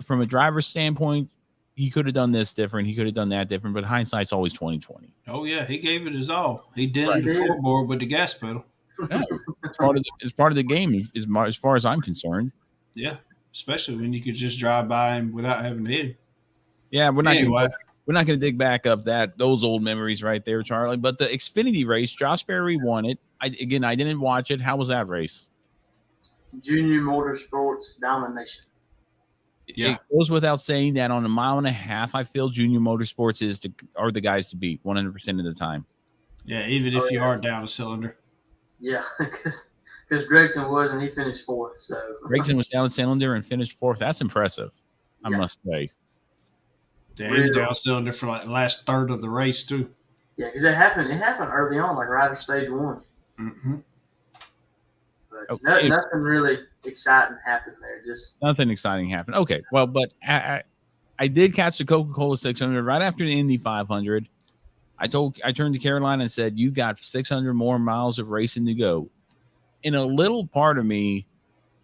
From a driver's standpoint, he could have done this different. He could have done that different, but hindsight's always 20/20. Oh yeah, he gave it his all. He dented the floorboard with the gas pedal. Yeah, it's part of the game, as far as I'm concerned. Yeah, especially when you could just drive by him without having to hit him. Yeah, we're not going to dig back up those old memories right there, Charlie. But the Xfinity race, Josh Berry won it. I didn't watch it. How was that race? Junior Motorsports domination. Yeah. It goes without saying that on a mile and a half, I feel Junior Motorsports are the guys to beat 100% of the time. Yeah, even if you are down a cylinder. Yeah, because Gregson was, and he finished fourth. So Gregson was down a cylinder and finished fourth. That's impressive, I must say. Yeah, he was down a cylinder for like the last third of the race too. Yeah, because it happened early on, like right at stage 1. Mm-hmm. But nothing really exciting happened there. Just nothing exciting happened. Okay, well, but I did catch the Coca-Cola 600 right after the Indy 500. I turned to Carolina and said, "You got 600 more miles of racing to go." And a little part of me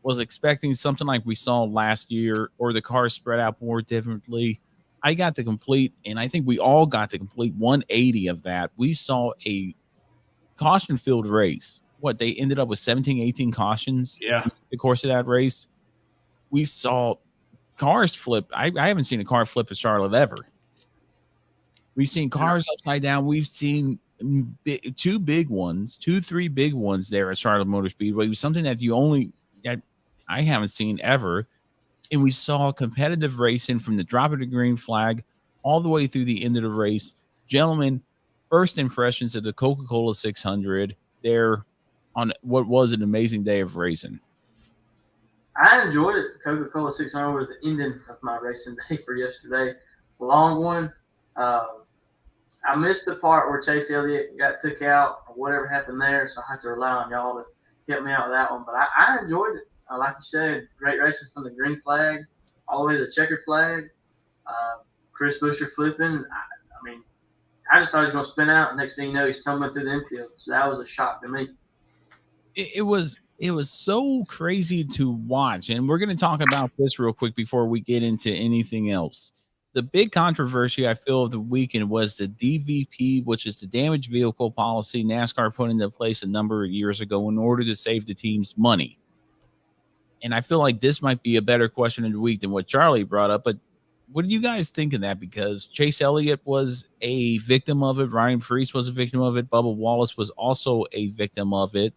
was expecting something like we saw last year, or the cars spread out more differently. I got to complete, and I think we all got to complete 180 of that. We saw a caution-filled race. They ended up with 17, 18 cautions in the course of that race. We saw cars flip. I haven't seen a car flip at Charlotte ever. We've seen cars upside down. We've seen two, 3 big ones there at Charlotte Motor Speedway. It was something that I haven't seen ever. And we saw competitive racing from the drop of the green flag all the way through the end of the race. Gentlemen, first impressions of the Coca-Cola 600 there on what was an amazing day of racing. I enjoyed it. Coca-Cola 600 was the ending of my racing day for yesterday. Long one. I missed the part where Chase Elliott got took out or whatever happened there, so I had to rely on y'all to help me out with that one. But I enjoyed it. Like you said, great racing from the green flag all the way to the checkered flag. Chris Buescher flipping. I mean, I just thought he was going to spin out. Next thing you know, he's tumbling through the infield. So that was a shock to me. It was so crazy to watch. And we're going to talk about this real quick before we get into anything else. The big controversy, I feel, of the weekend was the DVP, which is the damaged vehicle policy NASCAR put into place a number of years ago in order to save the team's money. And I feel like this might be a better question of the week than what Charlie brought up. But what do you guys think of that? Because Chase Elliott was a victim of it. Ryan Preece was a victim of it. Bubba Wallace was also a victim of it.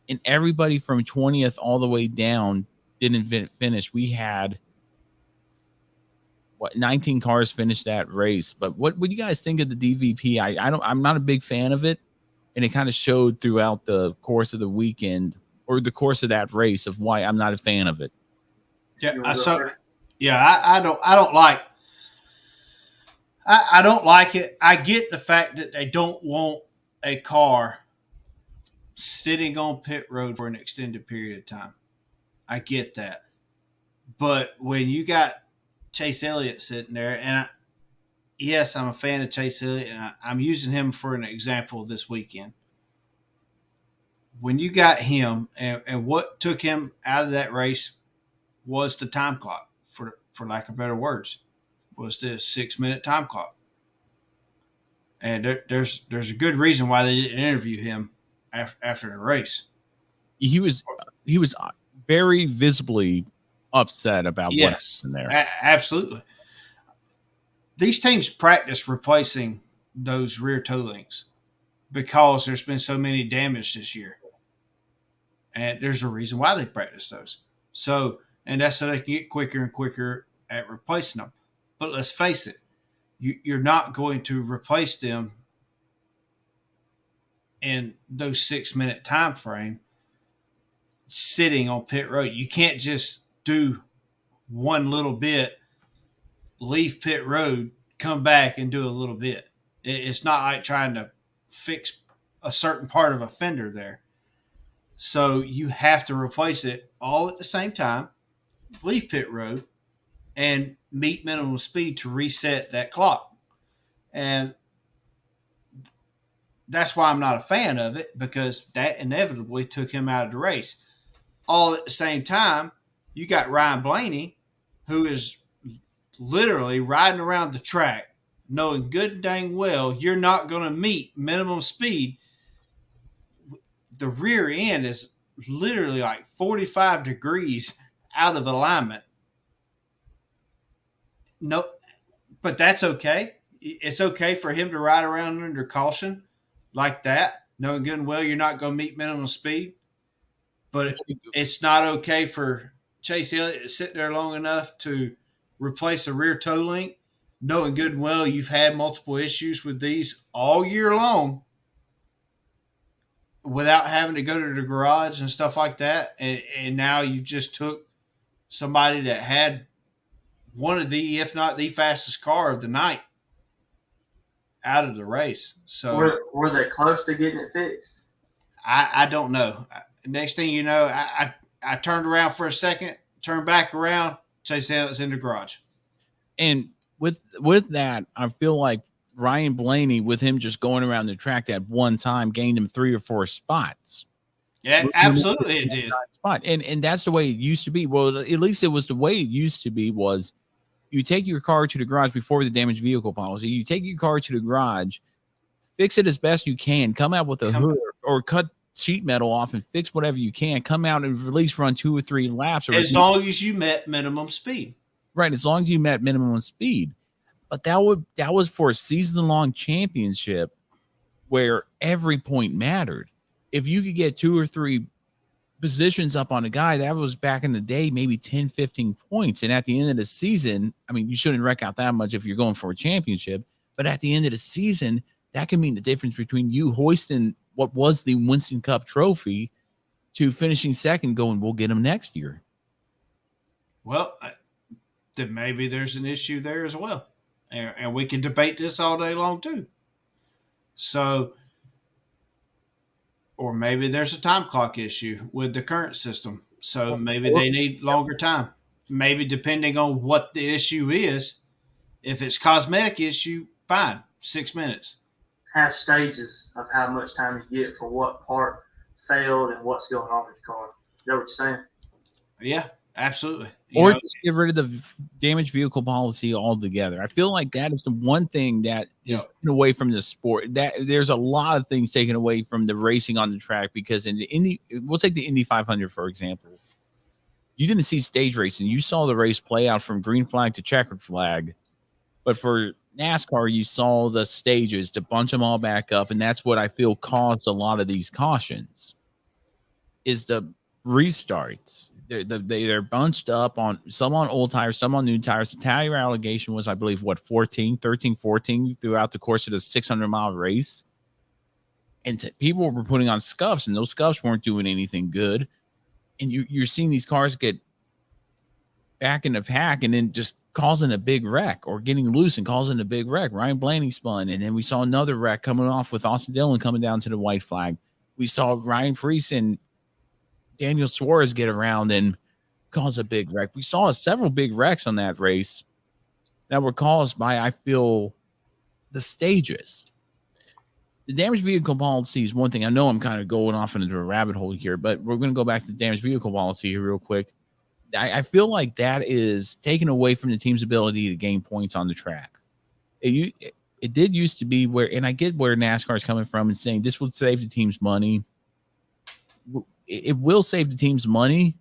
And everybody from 20th all the way down didn't finish. We had 19 cars finish that race. But what do you guys think of the DVP? I'm not a big fan of it, and it kind of showed throughout the course of the weekend or the course of that race of why I'm not a fan of it. Yeah, You wanna go first? I don't like. I don't like it. I get the fact that they don't want a car sitting on pit road for an extended period of time. I get that. But when you got Chase Elliott sitting there, and yes, I'm a fan of Chase Elliott, and I'm using him for an example this weekend. When you got him, and what took him out of that race was the time clock, for lack of better words, was the 6-minute time clock. And there's a good reason why they didn't interview him after the race. He was very visibly upset about what happened there. Absolutely. These teams practice replacing those rear toe links because there's been so many damage this year. And there's a reason why they practice those. So, and that's so they can get quicker and quicker at replacing them. But let's face it, you're not going to replace them in those 6-minute time frame sitting on pit road. You can't just do one little bit, leave pit road, come back and do a little bit. It's not like trying to fix a certain part of a fender there. So you have to replace it all at the same time, leave pit road, and meet minimum speed to reset that clock. And that's why I'm not a fan of it, because that inevitably took him out of the race. All at the same time, you got Ryan Blaney, who is literally riding around the track knowing good and dang well you're not going to meet minimum speed. The rear end is literally like 45 degrees out of alignment. No, but that's okay. It's okay for him to ride around under caution like that, knowing good and well you're not going to meet minimum speed. But it's not okay for Chase Elliott to sit there long enough to replace a rear toe link, knowing good and well you've had multiple issues with these all year long, without having to go to the garage and stuff like that. And now you just took somebody that had one of the, if not the fastest car of the night, out of the race. So were they close to getting it fixed? I don't know. Next thing you know, I turned around for a second, turned back around, Chase Elliott's in the garage. And with that, I feel like Ryan Blaney, with him just going around the track that one time, gained him 3 or 4 spots. Yeah, absolutely it did. Spot. And that's the way it used to be. Well, at least it was the way it used to be, was you take your car to the garage before the damaged vehicle policy. You take your car to the garage, fix it as best you can, come out with a hood or cut sheet metal off and fix whatever you can, come out and at least run 2 or 3 laps. As long as you met minimum speed. Right, as long as you met minimum speed. But that was for a season-long championship where every point mattered. If you could get 2 or 3 positions up on a guy, that was back in the day, maybe 10, 15 points. And at the end of the season, I mean, you shouldn't wreck out that much if you're going for a championship. But at the end of the season, that can mean the difference between you hoisting what was the Winston Cup trophy to finishing second, going, we'll get him next year. Well, then maybe there's an issue there as well. And we can debate this all day long too. So, or maybe there's a time clock issue with the current system. So maybe they need longer time. Maybe depending on what the issue is, if it's cosmetic issue, fine, 6 minutes. Have stages of how much time you get for what part failed and what's going on with the car. Is that what you're saying? Yeah, absolutely. Or just get rid of the damaged vehicle policy altogether. I feel like that is the one thing that is taken away from the sport. That there's a lot of things taken away from the racing on the track, because in the Indy, we'll take the Indy 500 for example. You didn't see stage racing. You saw the race play out from green flag to checkered flag. But for NASCAR, you saw the stages to bunch them all back up, and that's what I feel caused a lot of these cautions. Is the restarts. They're bunched up on some on old tires, some on new tires. The tire allegation was, I believe, 13, 14 throughout the course of the 600-mile race. and people were putting on scuffs, and those scuffs weren't doing anything good. And you're seeing these cars get back in the pack and then just causing a big wreck or getting loose and causing a big wreck. Ryan Blaney spun, and then we saw another wreck coming off with Austin Dillon coming down to the white flag. We saw Ryan Preece and Daniel Suarez get around and cause a big wreck. We saw several big wrecks on that race that were caused by, I feel, the stages. The damaged vehicle policy is one thing. I know I'm kind of going off into a rabbit hole here, but we're going to go back to the damaged vehicle policy here real quick. I feel like that is taken away from the team's ability to gain points on the track. It did used to be where, and I get where NASCAR is coming from and saying this would save the team's money. It will save the team's money.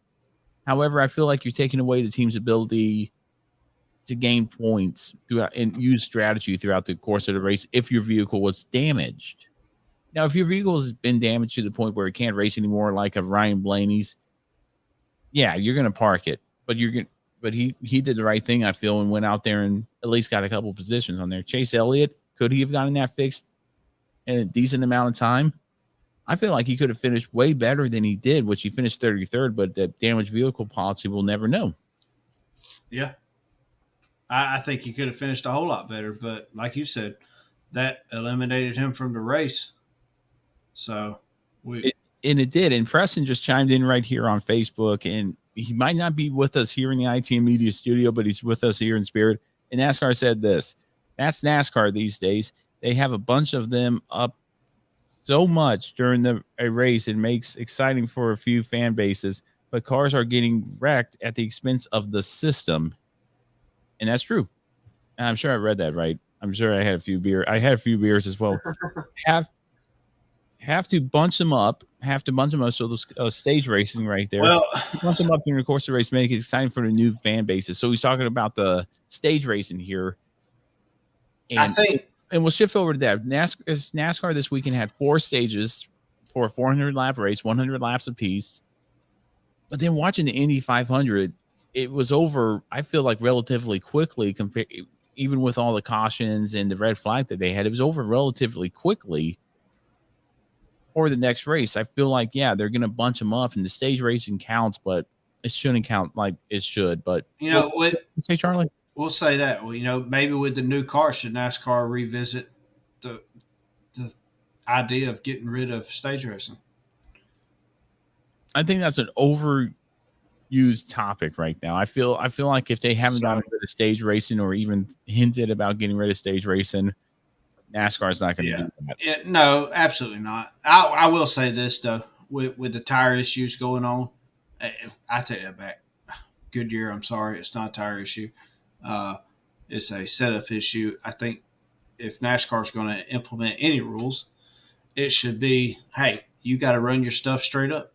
However, I feel like you're taking away the team's ability to gain points throughout and use strategy throughout the course of the race if your vehicle was damaged. Now, if your vehicle has been damaged to the point where it can't race anymore, like a Ryan Blaney's, yeah, you're going to park it. But he did the right thing, I feel, and went out there and at least got a couple positions on there. Chase Elliott, could he have gotten that fixed in a decent amount of time? I feel like he could have finished way better than he did, which he finished 33rd, but the damaged vehicle policy will never know. Yeah. I think he could have finished a whole lot better, but like you said, that eliminated him from the race. So it did. And Preston just chimed in right here on Facebook, and he might not be with us here in the ITM Media Studio, but he's with us here in spirit. And NASCAR said this: that's NASCAR these days. They have a bunch of them up so much during a race, it makes exciting for a few fan bases, but cars are getting wrecked at the expense of the system. And that's true. And I'm sure I read that right. I'm sure I had a few beers as well. Have to bunch them up. So the stage racing right there. Well, bunch them up during the course of the race, make it exciting for the new fan bases. So he's talking about the stage racing here. And we'll shift over to that. NASCAR this weekend had 4 stages for a 400 lap race, 100 laps apiece. But then watching the Indy 500, it was over, I feel like, relatively quickly, even with all the cautions and the red flag that they had. It was over relatively quickly for the next race. I feel like, yeah, they're going to bunch them up, and the stage racing counts, but it shouldn't count like it should. But say, Charlie? We'll say that. Well, maybe with the new car, should NASCAR revisit the idea of getting rid of stage racing? I think that's an overused topic right now. I feel like if they haven't gotten rid of stage racing or even hinted about getting rid of stage racing, NASCAR is not going to do that. Yeah, no, absolutely not. I will say this though, with the tire issues going on, I take that back. Goodyear, I'm sorry, it's not a tire issue. It's a setup issue. I think if NASCAR is going to implement any rules, it should be, hey, you got to run your stuff straight up.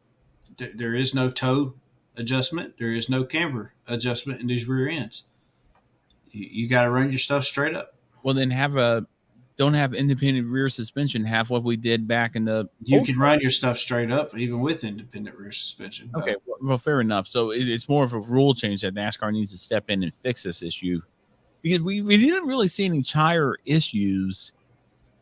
There is no toe adjustment. There is no camber adjustment in these rear ends. You got to run your stuff straight up. Well, then don't have independent rear suspension. Have what we did back in the. You can run your stuff straight up even with independent rear suspension. Okay, well, fair enough. So it's more of a rule change that NASCAR needs to step in and fix this issue, because we didn't really see any tire issues,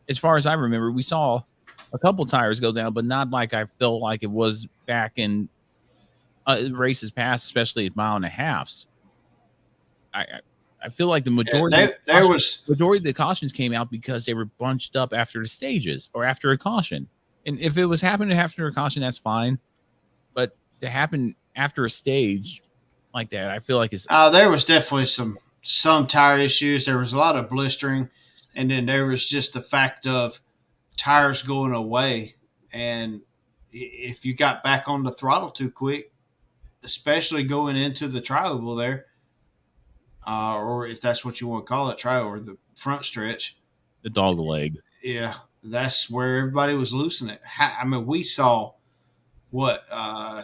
as far as I remember. We saw a couple tires go down, but not like I felt like it was back in races past, especially at 1.5 miles. I feel like the majority majority of the cautions came out because they were bunched up after the stages or after a caution. And if it was happening after a caution, that's fine. But to happen after a stage like that, I feel like it's there was definitely some tire issues. There was a lot of blistering, and then there was just the fact of tires going away. And if you got back on the throttle too quick, especially going into the tri-oval there, or if that's what you want to call it, or the front stretch, the dog leg. Yeah, that's where everybody was losing it. I mean, we saw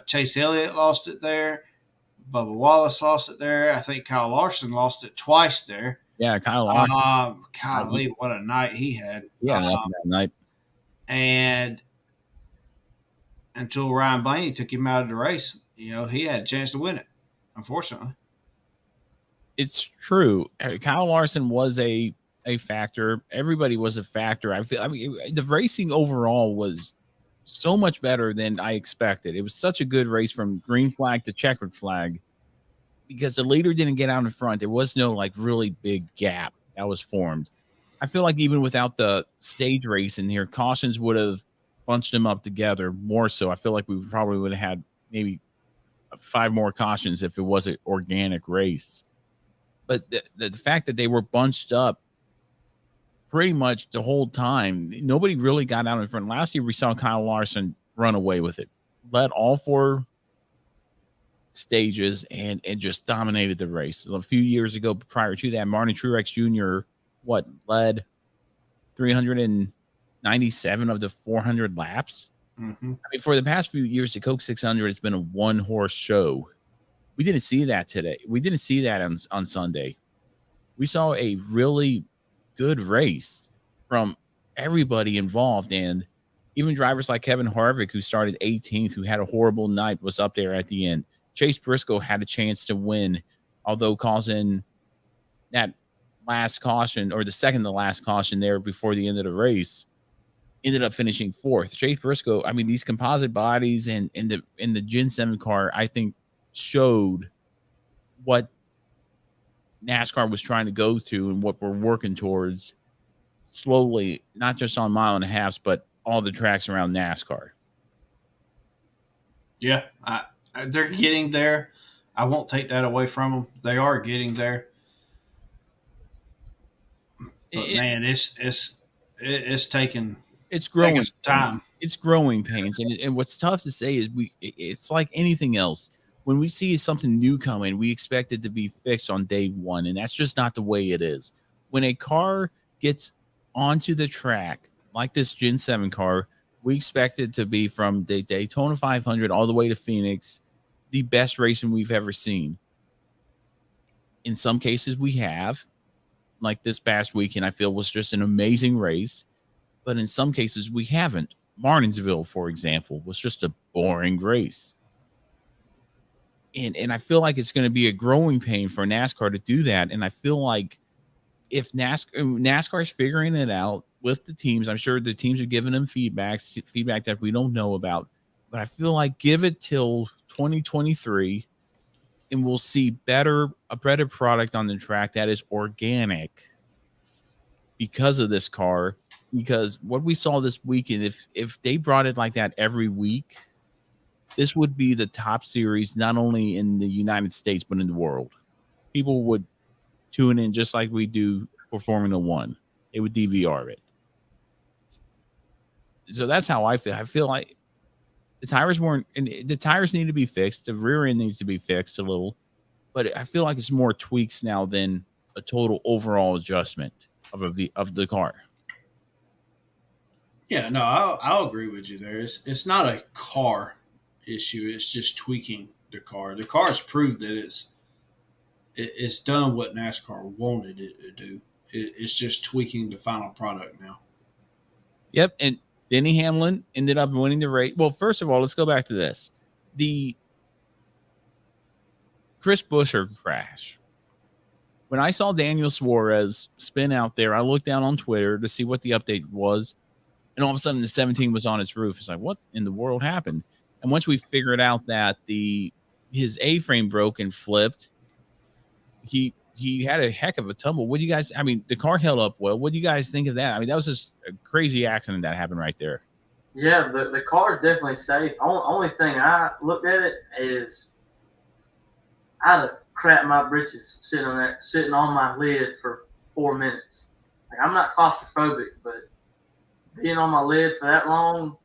Chase Elliott lost it there. Bubba Wallace lost it there. I think Kyle Larson lost it twice there. Yeah, Kyle Larson. Golly, what a night he had. Yeah, that night. And until Ryan Blaney took him out of the race, he had a chance to win it, unfortunately. It's true. Kyle Larson was a a factor. Everybody was a factor. I mean, the racing overall was so much better than I expected. It was such a good race from green flag to checkered flag because the leader didn't get out in front. There was no like really big gap that was formed. I feel like even without the stage race in here, cautions would have bunched them up together more so. I feel like we probably would have had maybe 5 more cautions if it was an organic race. But the fact that they were bunched up pretty much the whole time, nobody really got out in front. Last year, we saw Kyle Larson run away with it, led all 4 stages and just dominated the race. A few years ago, prior to that, Martin Truex Jr. led 397 of the 400 laps. Mm-hmm. I mean, for the past few years, the Coke 600 has been a one-horse show. We didn't see that today. We didn't see that on Sunday. We saw a really good race from everybody involved, and even drivers like Kevin Harvick, who started 18th, who had a horrible night, was up there at the end. Chase Briscoe had a chance to win, although causing that last caution, or the second to last caution there before the end of the race, ended up finishing 4th. Chase Briscoe, I mean, these composite bodies and in the Gen 7 car, I think showed what NASCAR was trying to go to and what we're working towards slowly, not just on mile and a half, but all the tracks around NASCAR. Yeah, they're getting there. I won't take that away from them. They are getting there. But man, it's taking growing some time. It's growing pains, and what's tough to say is it's like anything else. When we see something new coming, we expect it to be fixed on day one, and that's just not the way it is. When a car gets onto the track, like this Gen 7 car, we expect it to be from the Daytona 500 all the way to Phoenix, the best racing we've ever seen. In some cases, we have, like this past weekend, I feel was just an amazing race, but in some cases, we haven't. Martinsville, for example, was just a boring race. And I feel like it's going to be a growing pain for NASCAR to do that. And I feel like if NASCAR is figuring it out with the teams, I'm sure the teams are giving them feedback that we don't know about. But I feel like give it till 2023, and we'll see a better product on the track that is organic because of this car. Because what we saw this weekend, if they brought it like that every week, this would be the top series, not only in the United States, but in the world. People would tune in just like we do for Formula One. They would DVR it. So that's how I feel. I feel like the tires need to be fixed. The rear end needs to be fixed a little, but I feel like it's more tweaks now than a total overall adjustment of the car. Yeah, no, I'll agree with you there. It's not a car issue. It's just tweaking the car. The car has proved that it's done what NASCAR wanted it to do. It's just tweaking the final product now. Yep, and Denny Hamlin ended up winning the race. Well, first of all, let's go back to this. The Chris Buescher crash. When I saw Daniel Suarez spin out there, I looked down on Twitter to see what the update was, and all of a sudden the 17 was on its roof. It's like, what in the world happened? And once we figured out that his A-frame broke and flipped, he had a heck of a tumble. What do you guys? I mean, the car held up well. What do you guys think of that? I mean, that was just a crazy accident that happened right there. Yeah, the car is definitely safe. Only thing I looked at it is I'd have crapped my britches sitting on my lid for 4 minutes. Like, I'm not claustrophobic, but being on my lid for that long.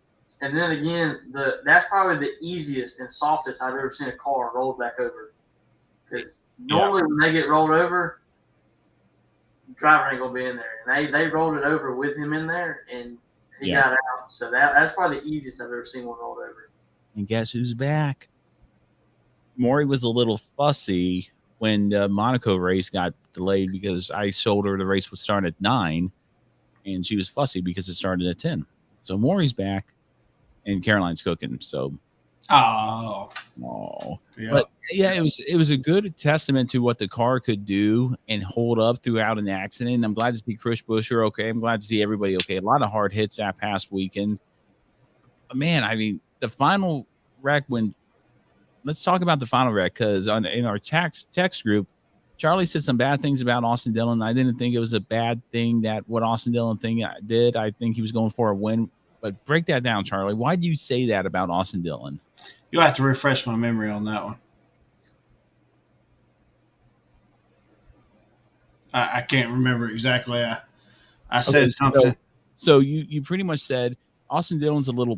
And then again, that's probably the easiest and softest I've ever seen a car rolled back over. Because normally when they get rolled over, the driver ain't gonna be in there. And they rolled it over with him in there, and he got out. So that's probably the easiest I've ever seen one rolled over. And guess who's back? Maury was a little fussy when the Monaco race got delayed because I told her the race would start at 9, and she was fussy because it started at 10. So Maury's back. And Caroline's cooking, so. Oh. Oh, Yeah. but yeah, it was a good testament to what the car could do and hold up throughout an accident. I'm glad to see Chris Buescher okay. I'm glad to see everybody okay. A lot of hard hits that past weekend. But man, I mean, the final wreck when let's talk about the final wreck because in our text group, Charlie said some bad things about Austin Dillon. I didn't think it was a bad thing that what Austin Dillon did. I think he was going for a win. But break that down, Charlie. Why do you say that about Austin Dillon? You'll have to refresh my memory on that one. I can't remember exactly. I said something. So you pretty much said Austin Dillon's a little.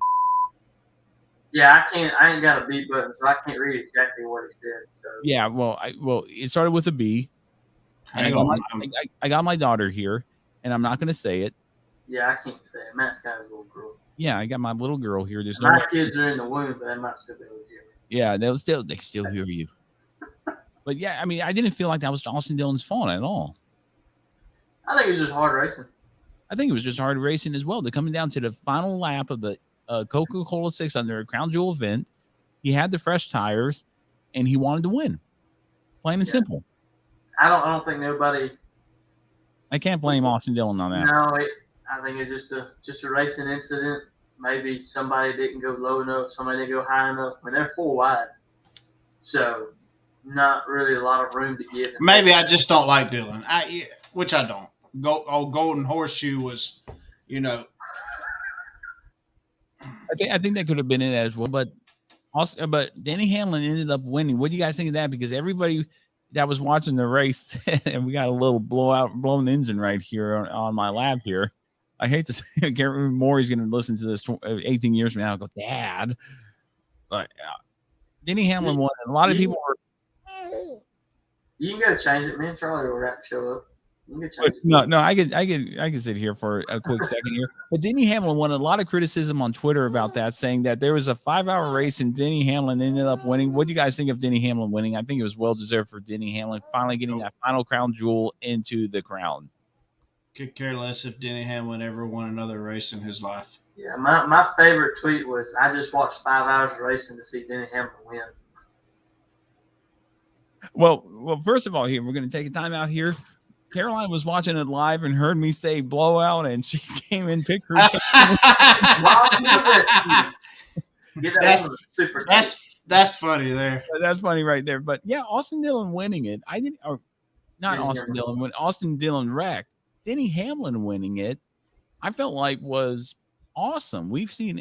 Yeah, I ain't got a B button, so I can't read exactly what he said. So. Yeah, well, it started with a B. I got my daughter here, and I'm not going to say it. Yeah, I can't say it. Matt's got his little girl. Yeah, I got my little girl here. There's my kids are in the womb, but they might still be able to hear me. Yeah, they still hear you. But yeah, I mean, I didn't feel like that was Austin Dillon's fault at all. I think it was just hard racing. I think it was just hard racing as well. They're coming down to the final lap of the Coca-Cola 600 Crown Jewel event. He had the fresh tires, and he wanted to win. Plain and simple. I don't think nobody. I can't blame Austin Dillon on that. No, I think it's just a racing incident. Maybe somebody didn't go low enough, somebody didn't go high enough. I mean, they're 4 wide, so not really a lot of room to give. Maybe I just don't like Dillon. Which I don't. Golden Horseshoe was, I think that could have been it as well, but Denny Hamlin ended up winning. What do you guys think of that? Because everybody that was watching the race, and we got a little blown engine right here on my lap here. I hate to say, I can't remember Maury's going to listen to this 18 years from now and go, Dad. But Denny Hamlin won. A lot of people were. You can go change it, man. Charlie will wrap the show up. No, I can sit here for a quick second here. But Denny Hamlin won a lot of criticism on Twitter about that, saying that there was a 5-hour race and Denny Hamlin ended up winning. What do you guys think of Denny Hamlin winning? I think it was well deserved for Denny Hamlin finally getting that final crown jewel into the crown. Could care less if Denny Hamlin ever won another race in his life. Yeah, my favorite tweet was, I just watched 5 hours of racing to see Denny Hamlin win. Well, first of all, here, we're going to take a time out here. Caroline was watching it live and heard me say blowout, and she came in, picked her. That's funny there. That's funny right there. But yeah, Austin Dillon winning it. Austin Dillon wrecked. Denny Hamlin winning it, I felt like was awesome.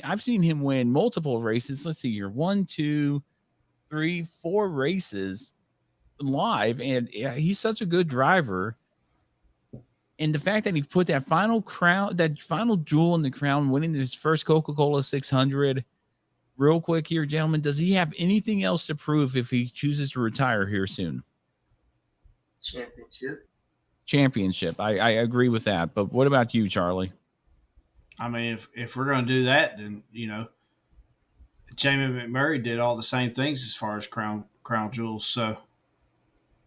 I've seen him win multiple races. Let's see here. 1, 2, 3, 4 races live, and he's such a good driver. And the fact that he put that final jewel in the crown, winning his first Coca-Cola 600. Real quick here, gentlemen, does he have anything else to prove if he chooses to retire here soon? Championship. I agree with that. But what about you, Charlie? I mean, if we're going to do that, then, Jamie McMurray did all the same things as far as crown jewels. So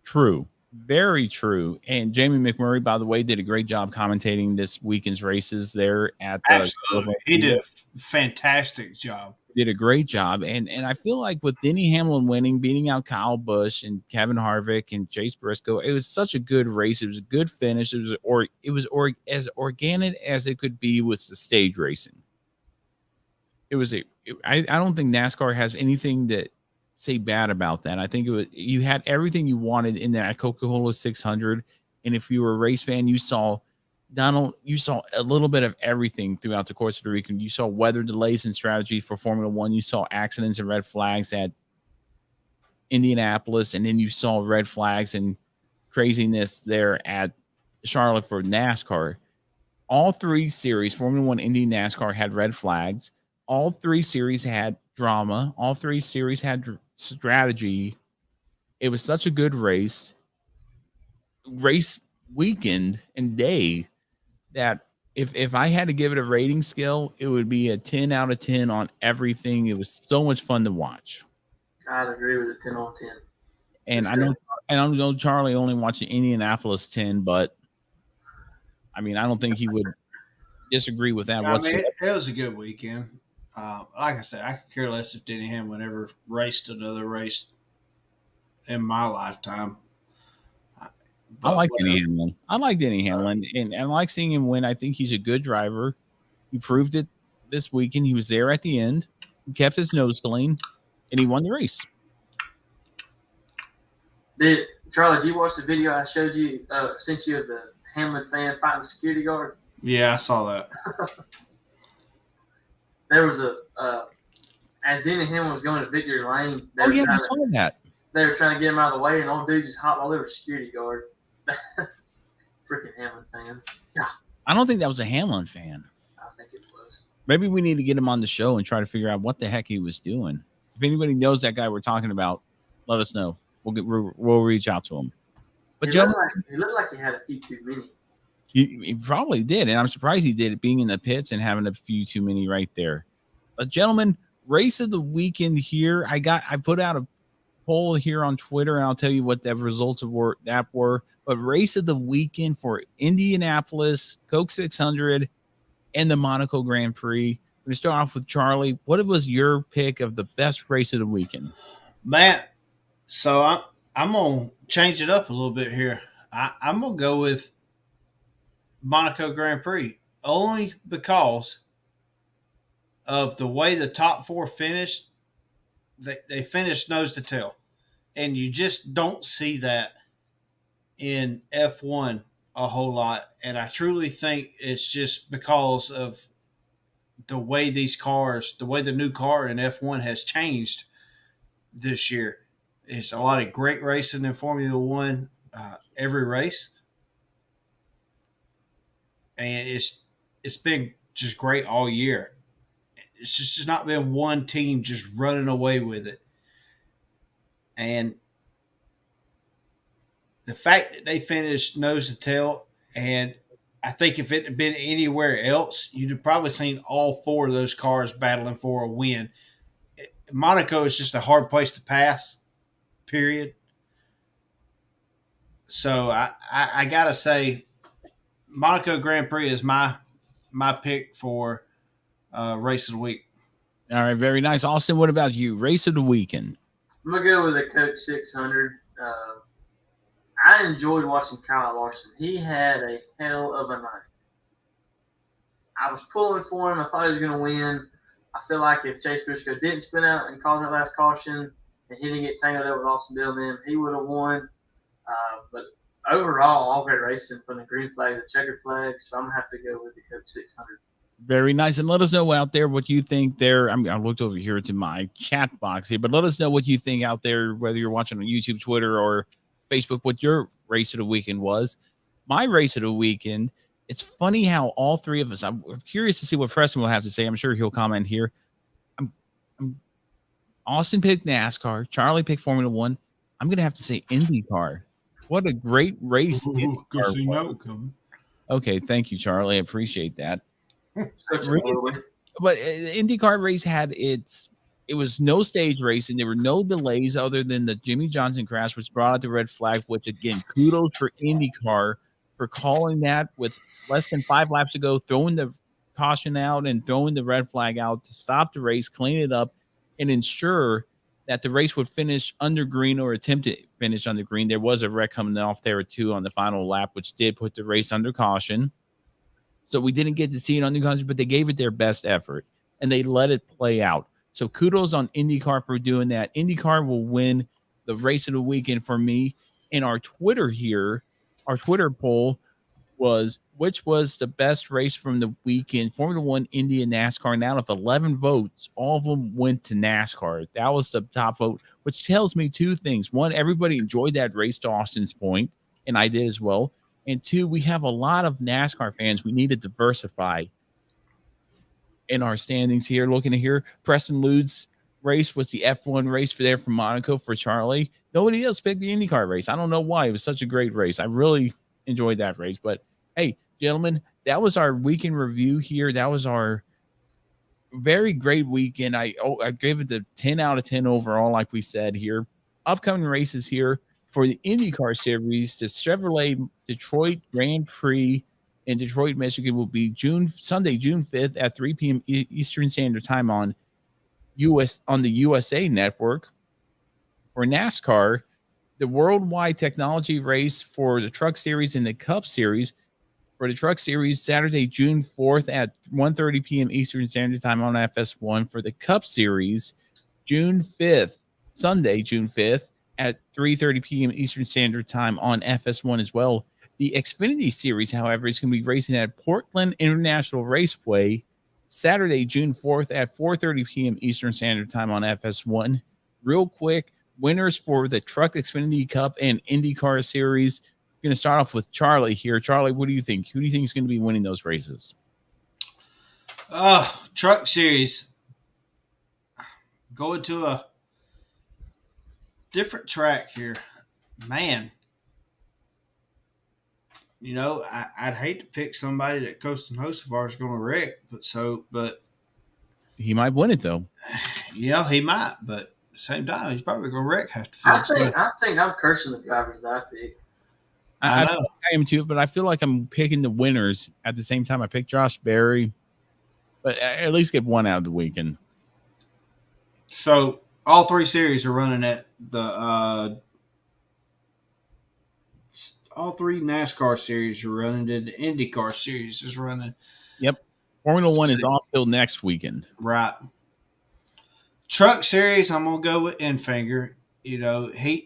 true. Very true. And Jamie McMurray, by the way, did a great job commentating this weekend's races there at absolutely. He did a fantastic job. Did a great job. And I feel like with Denny Hamlin winning, beating out Kyle Busch and Kevin Harvick and Chase Briscoe, it was such a good race. It was a good finish. It was as organic as it could be with the stage racing. I don't think NASCAR has anything to say bad about that. I think you had everything you wanted in that Coca-Cola 600. And if you were a race fan, you saw a little bit of everything throughout the course of the weekend. You saw weather delays and strategy for Formula One. You saw accidents and red flags at Indianapolis, and then you saw red flags and craziness there at Charlotte for NASCAR. All 3 series, Formula One, Indy, NASCAR, had red flags. All 3 series had drama. All 3 series had strategy. It was such a good race weekend and day that if I had to give it a rating scale, it would be a 10 out of 10 on everything. It was so much fun to watch. I'd agree with a 10 on 10. And I know Charlie only watched the Indianapolis 10, but I mean, I don't think he would disagree with that whatsoever. It was a good weekend. Like I said, I could care less if Denny Hamlin ever raced another race in my lifetime. I But like Denny whatever. Hamlin. I like Denny So, Hamlin, and I like seeing him win. I think he's a good driver. He proved it this weekend. He was there at the end. He kept his nose clean, and he won the race. Did Charlie? Did you watch the video I showed you? Sent you of the Hamlin fan fighting the security guard. yeah, I saw that. There was as Denny Hamlin was going to victory lane. Oh yeah, I saw that. They were trying to get him out of the way, and old dude just hopped all over security guard. Freaking Hamlin fans. Yeah, I don't think that was a Hamlin fan. I think it was. Maybe we need to get him on the show and try to figure out what the heck he was doing. If anybody knows that guy we're talking about, let us know. We'll reach out to him. But He looked like he had a few too many. He probably did, and I'm surprised he did it, being in the pits and having a few too many right there. But gentlemen, race of the weekend here. I put out a poll here on Twitter, and I'll tell you what the results were. But race of the weekend for Indianapolis, Coke 600, and the Monaco Grand Prix. We're going to start off with Charlie. What was your pick of the best race of the weekend? Matt, so I'm going to change it up a little bit here. I'm going to go with Monaco Grand Prix only because of the way the top four finished. They finished nose to tail, and you just don't see that in F1 a whole lot. And I truly think it's just because of the way these cars, the way the new car in F1 has changed this year. It's a lot of great racing in Formula One every race, and it's been just great all year. It's just not been one team just running away with it. And the fact that they finished nose to tail, and I think if it had been anywhere else, you'd have probably seen all four of those cars battling for a win. Monaco is just a hard place to pass, period. So I got to say, Monaco Grand Prix is my pick for race of the week. All right, very nice. Austin, what about you? Race of the weekend. I'm gonna go with a Coke 600. I enjoyed watching Kyle Larson. He had a hell of a night. I was pulling for him. I thought he was gonna win. I feel like if Chase Briscoe didn't spin out and cause that last caution, and he didn't get tangled up with Austin Dillon, then he would have won. But overall, all great racing from the green flag to the checkered flag. So I'm gonna have to go with the Coke 600. Very nice. And let us know out there what you think there. I mean, I looked over here to my chat box here, but let us know what you think out there, whether you're watching on YouTube, Twitter, or Facebook, what your race of the weekend was. My race of the weekend, it's funny how all three of us, I'm curious to see what Preston will have to say. I'm sure he'll comment here. Austin picked NASCAR. Charlie picked Formula One. I'm going to have to say IndyCar. What a great race. Okay, thank you, Charlie. I appreciate that. But IndyCar race had it was no stage racing. There were no delays other than the Jimmy Johnson crash, which brought out the red flag, which again, kudos for IndyCar for calling that with less than 5 laps to go, throwing the caution out and throwing the red flag out to stop the race, clean it up, and ensure that the race would finish under green or attempt to finish under green. There was a wreck coming off there too on the final lap, which did put the race under caution. So we didn't get to see it on the caution, but they gave it their best effort and they let it play out. So kudos on IndyCar for doing that. IndyCar will win the race of the weekend for me. And our Twitter here, our Twitter poll was, which was the best race from the weekend? Formula One, Indy, and NASCAR. And out of 11 votes, all of them went to NASCAR. That was the top vote, which tells me two things. One, everybody enjoyed that race to Austin's point, and I did as well. And two, we have a lot of NASCAR fans. We need to diversify in our standings here. Looking at here, Preston Lood's race was the F1 race from Monaco for Charlie. Nobody else picked the IndyCar race. I don't know why. It was such a great race. I really enjoyed that race. But hey, gentlemen, that was our weekend review here. That was our very great weekend. I gave it the 10 out of 10 overall, like we said here. Upcoming races here for the Indy Car Series, the Chevrolet Detroit Grand Prix in Detroit, Michigan will be Sunday, June 5th at 3 p.m. Eastern Standard Time on the USA Network. For NASCAR, the worldwide technology race for the Truck Series and the Cup Series. For the Truck Series, Saturday, June 4th at 1:30 p.m. Eastern Standard Time on FS1. For the Cup Series, June 5th, Sunday, June 5th at 3:30 p.m. Eastern Standard Time on FS1 as well. The Xfinity Series, however, is going to be racing at Portland International Raceway Saturday, June 4th at 4:30 p.m. Eastern Standard Time on FS1. Real quick, winners for the Truck Xfinity Cup and Indy Car Series. Going to start off with Charlie here. Charlie, what do you think? Who do you think is going to be winning those races? Truck Series. Going to a different track here. Man. You know, I'd hate to pick somebody that Coast and Hocevar is going to wreck, but he might win it though. You know, he might, but at the same time, he's probably going to wreck half the field. I think I'm cursing the drivers that I pick. I am too, but I feel like I'm picking the winners at the same time. I picked Josh Berry, but at least get one out of the weekend. So all three series are running at the all three NASCAR series are running. The IndyCar series is running. Yep. Formula One is off till next weekend. Right. Truck series, I'm gonna go with Enfinger. You know, he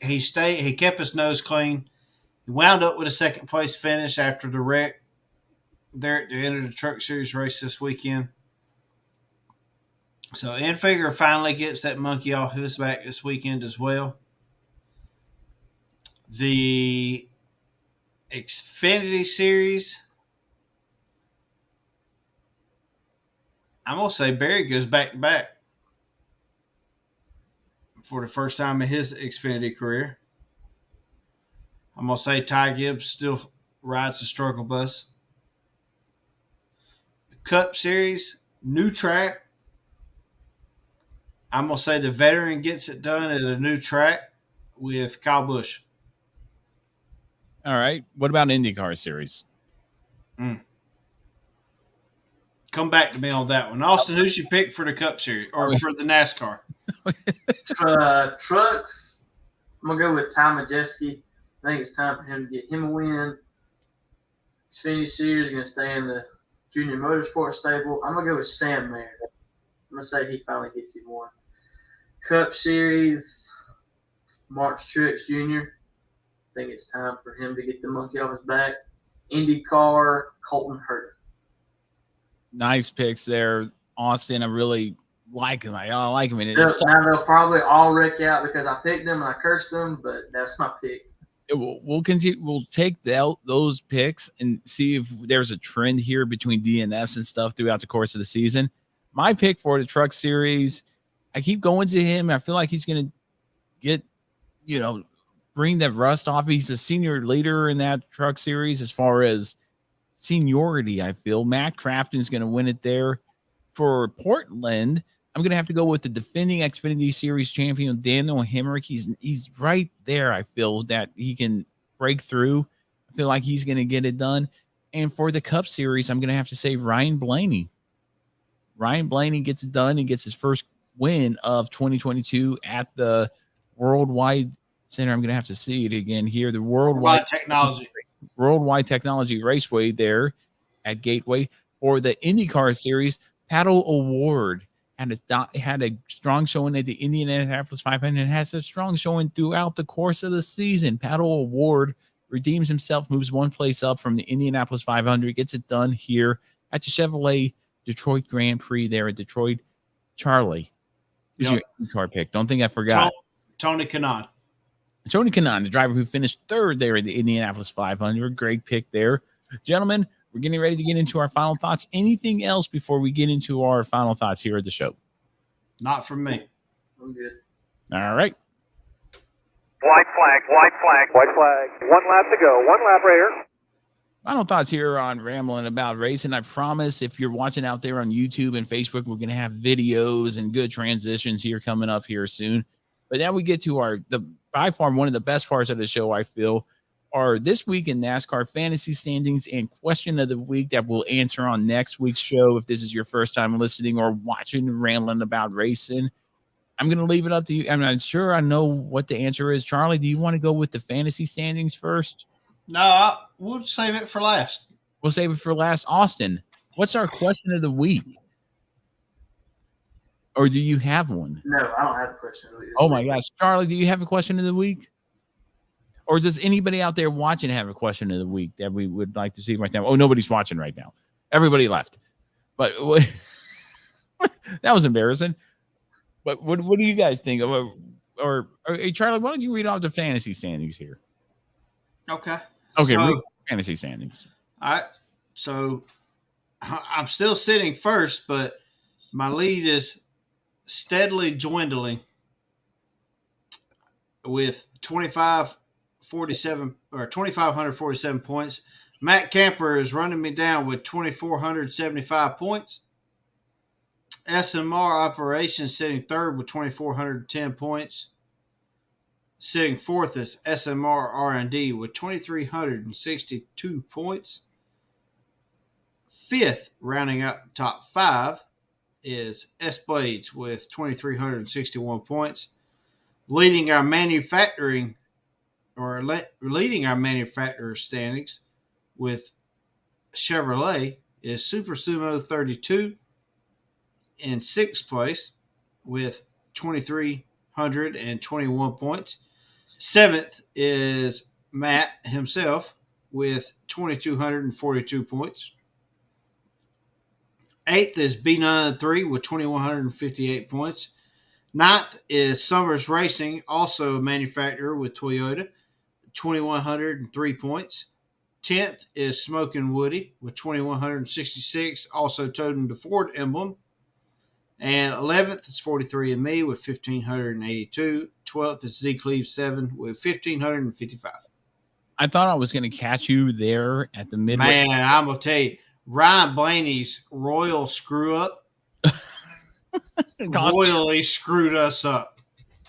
kept his nose clean. He wound up with a second place finish after the wreck there at the end of the Truck Series race this weekend. So Enfinger finally gets that monkey off his back this weekend as well. The Xfinity Series, I'm going to say Barry goes back to back for the first time in his Xfinity career. I'm going to say Ty Gibbs still rides the struggle bus. The Cup Series, new track. I'm going to say the veteran gets it done at a new track with Kyle Busch. All right. What about IndyCar Series? Come back to me on that one. Austin, who's your pick for the Cup Series or for the NASCAR? Trucks, I'm going to go with Ty Majeski. I think it's time for him to get him a win. Xfinity Series is going to stay in the Junior Motorsport stable. I'm going to go with Sam Mayer. I'm going to say he finally gets him one. Cup Series, March Truex Jr. I think it's time for him to get the monkey off his back. IndyCar, Colton Herta. Nice picks there, Austin. I really like him. I like him. Now they'll probably all wreck out because I picked them and I cursed them, but that's my pick. We'll continue. We'll take those picks and see if there's a trend here between DNFs and stuff throughout the course of the season. My pick for the Truck Series, I keep going to him. I feel like he's going to get, bring that rust off. He's a senior leader in that Truck Series as far as seniority. I feel Matt Crafton is going to win it there. For Portland, I'm going to have to go with the defending Xfinity Series champion, Daniel Hemrick. He's right there. I feel that he can break through. I feel like he's going to get it done. And for the Cup Series, I'm going to have to say Ryan Blaney. Ryan Blaney gets it done and gets his first win of 2022 at the Worldwide Center. I'm going to have to see it again here. The Worldwide Technology Raceway there at Gateway. For the IndyCar Series, Paddle Award had a strong showing at the Indianapolis 500 and has a strong showing throughout the course of the season. Paddle Award redeems himself, moves one place up from the Indianapolis 500, gets it done here at the Chevrolet Detroit Grand Prix there at Detroit. Charlie, who's your IndyCar pick? Don't think I forgot. Tony Kanaan. Tony Kanaan, the driver who finished third there at the Indianapolis 500. Great pick there. Gentlemen, we're getting ready to get into our final thoughts. Anything else before we get into our final thoughts here at the show? Not from me. I'm good. All right. White flag, white flag, white flag. 1 lap to go. 1 lap right here. Final thoughts here on Ramblin' About Racing. I promise if you're watching out there on YouTube and Facebook, we're going to have videos and good transitions here coming up here soon. But now we get to by far one of the best parts of the show, I feel. are this week in NASCAR fantasy standings and question of the week that we'll answer on next week's show. If this is your first time listening or watching Ramblin about racing, I'm going to leave it up to you. I'm not sure I know what the answer is. Charlie, do you want to go with the fantasy standings first? No, we'll save it for last. We'll save it for last. Austin, what's our question of the week? Or do you have one? No, I don't have a question. Oh my gosh. Charlie, do you have a question of the week? Or does anybody out there watching have a question of the week that we would like to see right now? Oh, nobody's watching right now. Everybody left. But that was embarrassing. But what do you guys think? Or hey, Charlie, why don't you read off the fantasy standings here? Okay. Okay, So, read fantasy standings. all right. So I'm still sitting first, but my lead is steadily dwindling with 2,547 points. Matt Camper is running me down with 2,475 points. SMR Operations sitting third with 2,410 points. Sitting fourth is SMR R&D with 2,362 points. Fifth, rounding out the top five, is S-Blades with 2,361 points. Leading our manufacturer standings with Chevrolet is Super Sumo 32 in sixth place with 2,321 points. Seventh is Matt himself with 2,242 points. Eighth is B93 with 2,158 points. Ninth is Summers Racing, also a manufacturer with Toyota, 2,103 points. 10th is Smokin' Woody with 2,166, also toting the Ford emblem. And 11th is 43 and Me with 1,582. 12th is Z Cleve 7 with 1,555. I thought I was going to catch you there at the midway. Man, I'm going to tell you, Ryan Blaney's royal screw up royally screwed us up.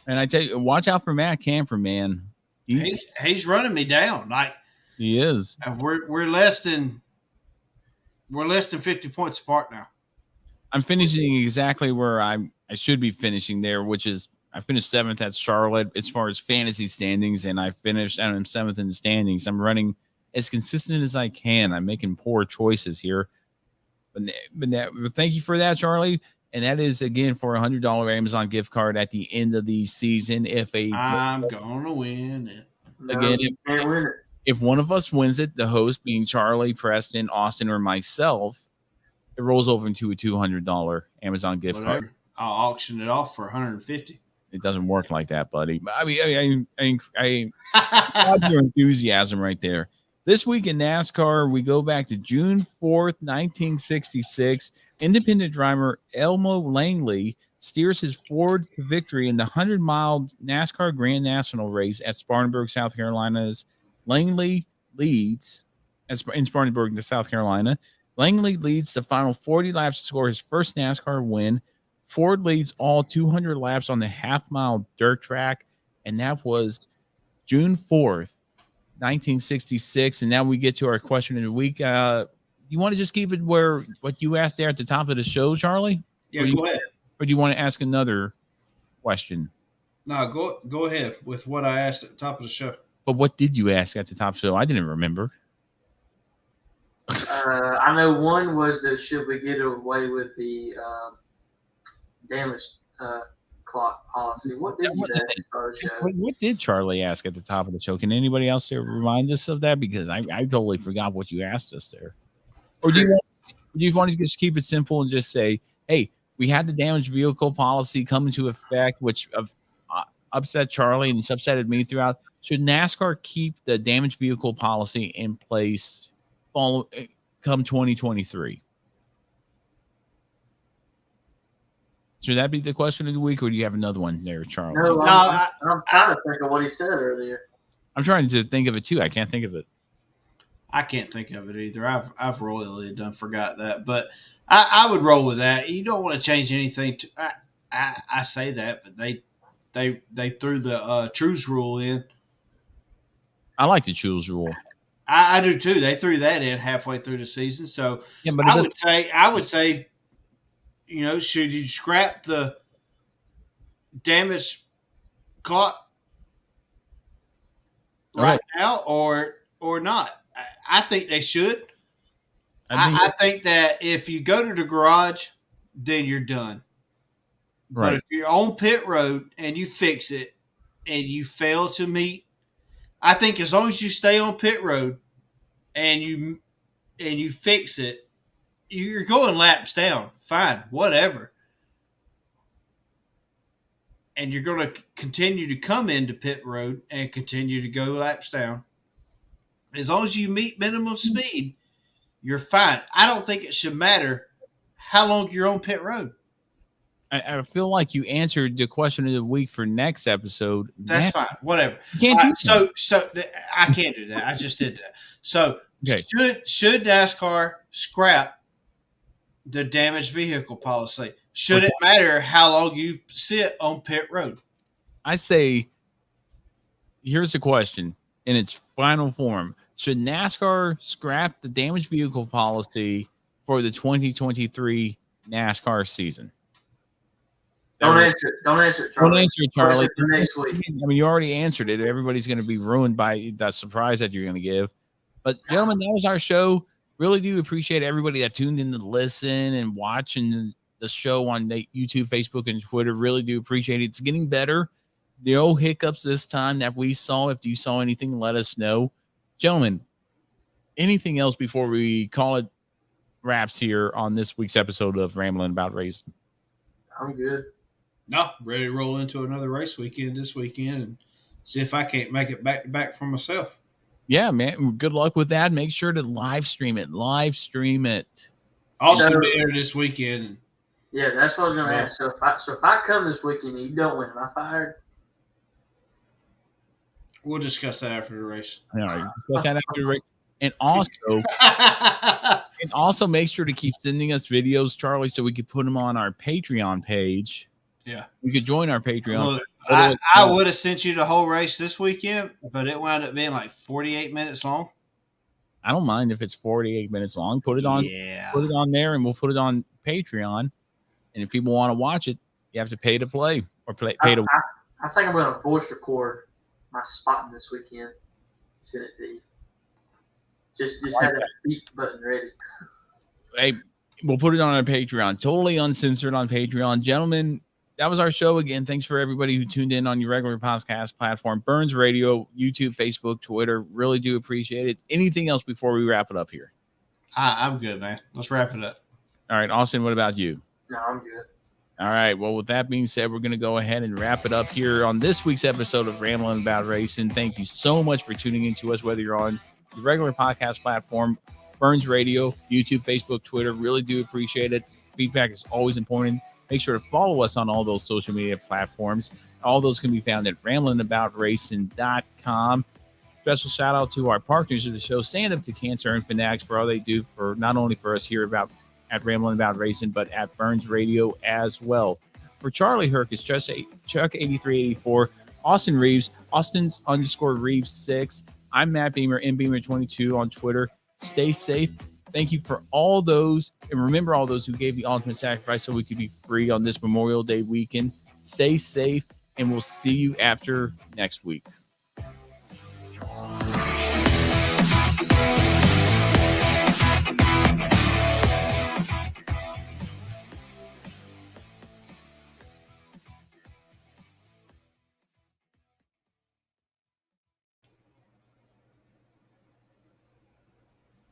And I tell you, watch out for Matt Camper, man. He's running me down. Like he is. We're less than 50 points apart now. I'm finishing exactly where I should be finishing there, which is I finished seventh at Charlotte as far as fantasy standings, and I'm seventh in the standings. I'm running as consistent as I can. I'm making poor choices here. But thank you for that, Charlie. And that is, again, for a $100 Amazon gift card at the end of the season. I'm going to win it. Again, if one of us wins it, the host being Charlie, Preston, Austin, or myself, it rolls over into a $200 Amazon gift card. I'll auction it off for $150. It doesn't work like that, buddy. I love your enthusiasm right there. This week in NASCAR, we go back to June 4th, 1966. Independent driver Elmo Langley steers his Ford to victory in the 100-mile NASCAR Grand National race at Spartanburg, South Carolina. Langley leads in Spartanburg, South Carolina. Langley leads the final 40 laps to score his first NASCAR win. Ford leads all 200 laps on the half-mile dirt track, and that was June 4th, 1966. And now we get to our question of the week. You want to just keep it where what you asked there at the top of the show, Charlie? Yeah, go ahead. Or do you want to ask another question? No, go ahead with what I asked at the top of the show. But what did you ask at the top of the show? I didn't remember. I know one was that should we get away with the damage clock policy. What did you ask at the start of the show? What did Charlie ask at the top of the show? Can anybody else there remind us of that? Because I totally forgot what you asked us there. Or do you want to just keep it simple and just say, hey, we had the damaged vehicle policy come into effect, which upset Charlie and it's upsetted me throughout. Should NASCAR keep the damaged vehicle policy in place come 2023? Should that be the question of the week, or do you have another one there, Charlie? No, I'm trying to think of what he said earlier. I'm trying to think of it too. I can't think of it. I can't think of it either. I've royally forgot that, but I would roll with that. You don't want to change anything. I say that, but they threw the truce rule in. I like the Choose rule. I do too. They threw that in halfway through the season. So Yeah, but I would say, should you scrap the damage caught right now or not? I think they should. I think that if you go to the garage, then you're done. Right. But if you're on pit road and you fix it and you fail to meet, I think as long as you stay on pit road and you fix it, you're going laps down. Fine, whatever. And you're going to continue to come into pit road and continue to go laps down. As long as you meet minimum speed, you're fine. I don't think it should matter how long you're on pit road. I feel like you answered the question of the week for next episode. That's fine. Whatever. You can't do that. So I can't do that. I just did that. So should NASCAR scrap the damaged vehicle policy? Should it matter how long you sit on pit road? I say, here's the question in its final form. Should NASCAR scrap the damaged vehicle policy for the 2023 NASCAR season? Don't answer it. Don't answer it, Charlie. Don't answer it, Charlie. For next week. I mean, you already answered it. Everybody's going to be ruined by that surprise that you're going to give. But, gentlemen, that was our show. Really do appreciate everybody that tuned in to listen and watching the show on YouTube, Facebook, and Twitter. Really do appreciate it. It's getting better. No hiccups this time that we saw. If you saw anything, let us know. Gentlemen, anything else before we call it wraps here on this week's episode of Ramblin' About Racing? I'm good. No, ready to roll into another race weekend this weekend and see if I can't make it back to back for myself. Yeah, man. Good luck with that. Make sure to live stream it. Also be there this weekend. Yeah, that's what I was going to ask. So if I come this weekend and you don't win, am I fired? We'll discuss that after the race. All right. Discuss that after the race. And also make sure to keep sending us videos, Charlie, so we could put them on our Patreon page. Yeah. You could join our Patreon. Look, I would have sent you the whole race this weekend, but it wound up being like 48 minutes long. I don't mind if it's 48 minutes long. Put it on there, and we'll put it on Patreon. And if people want to watch it, you have to pay to play or pay to. I think I'm going to voice record my spotting this weekend. Send it to you. Just have that beat button ready. Hey, we'll put it on our Patreon. Totally uncensored on Patreon. Gentlemen, that was our show again. Thanks for everybody who tuned in on your regular podcast platform. Burns Radio, YouTube, Facebook, Twitter. Really do appreciate it. Anything else before we wrap it up here? I'm good, man. Let's wrap it up. All right, Austin, what about you? No, I'm good. All right. Well, with that being said, we're going to go ahead and wrap it up here on this week's episode of Ramblin' About Racing. Thank you so much for tuning in to us, whether you're on the regular podcast platform, Burns Radio, YouTube, Facebook, Twitter. Really do appreciate it. Feedback is always important. Make sure to follow us on all those social media platforms. All those can be found at ramblinaboutracing.com. Special shout out to our partners of the show, Stand Up to Cancer and Fanatics, for all they do for not only for us here at Ramblin' About Racing, but at Burns Radio as well. For Charlie Hercus, Chuck8384, Austin Reeves, Austin's_Reeves6. I'm Matt Beamer, MBeamer22 on Twitter. Stay safe. Thank you for all those. And remember all those who gave the ultimate sacrifice so we could be free on this Memorial Day weekend. Stay safe, and we'll see you after next week.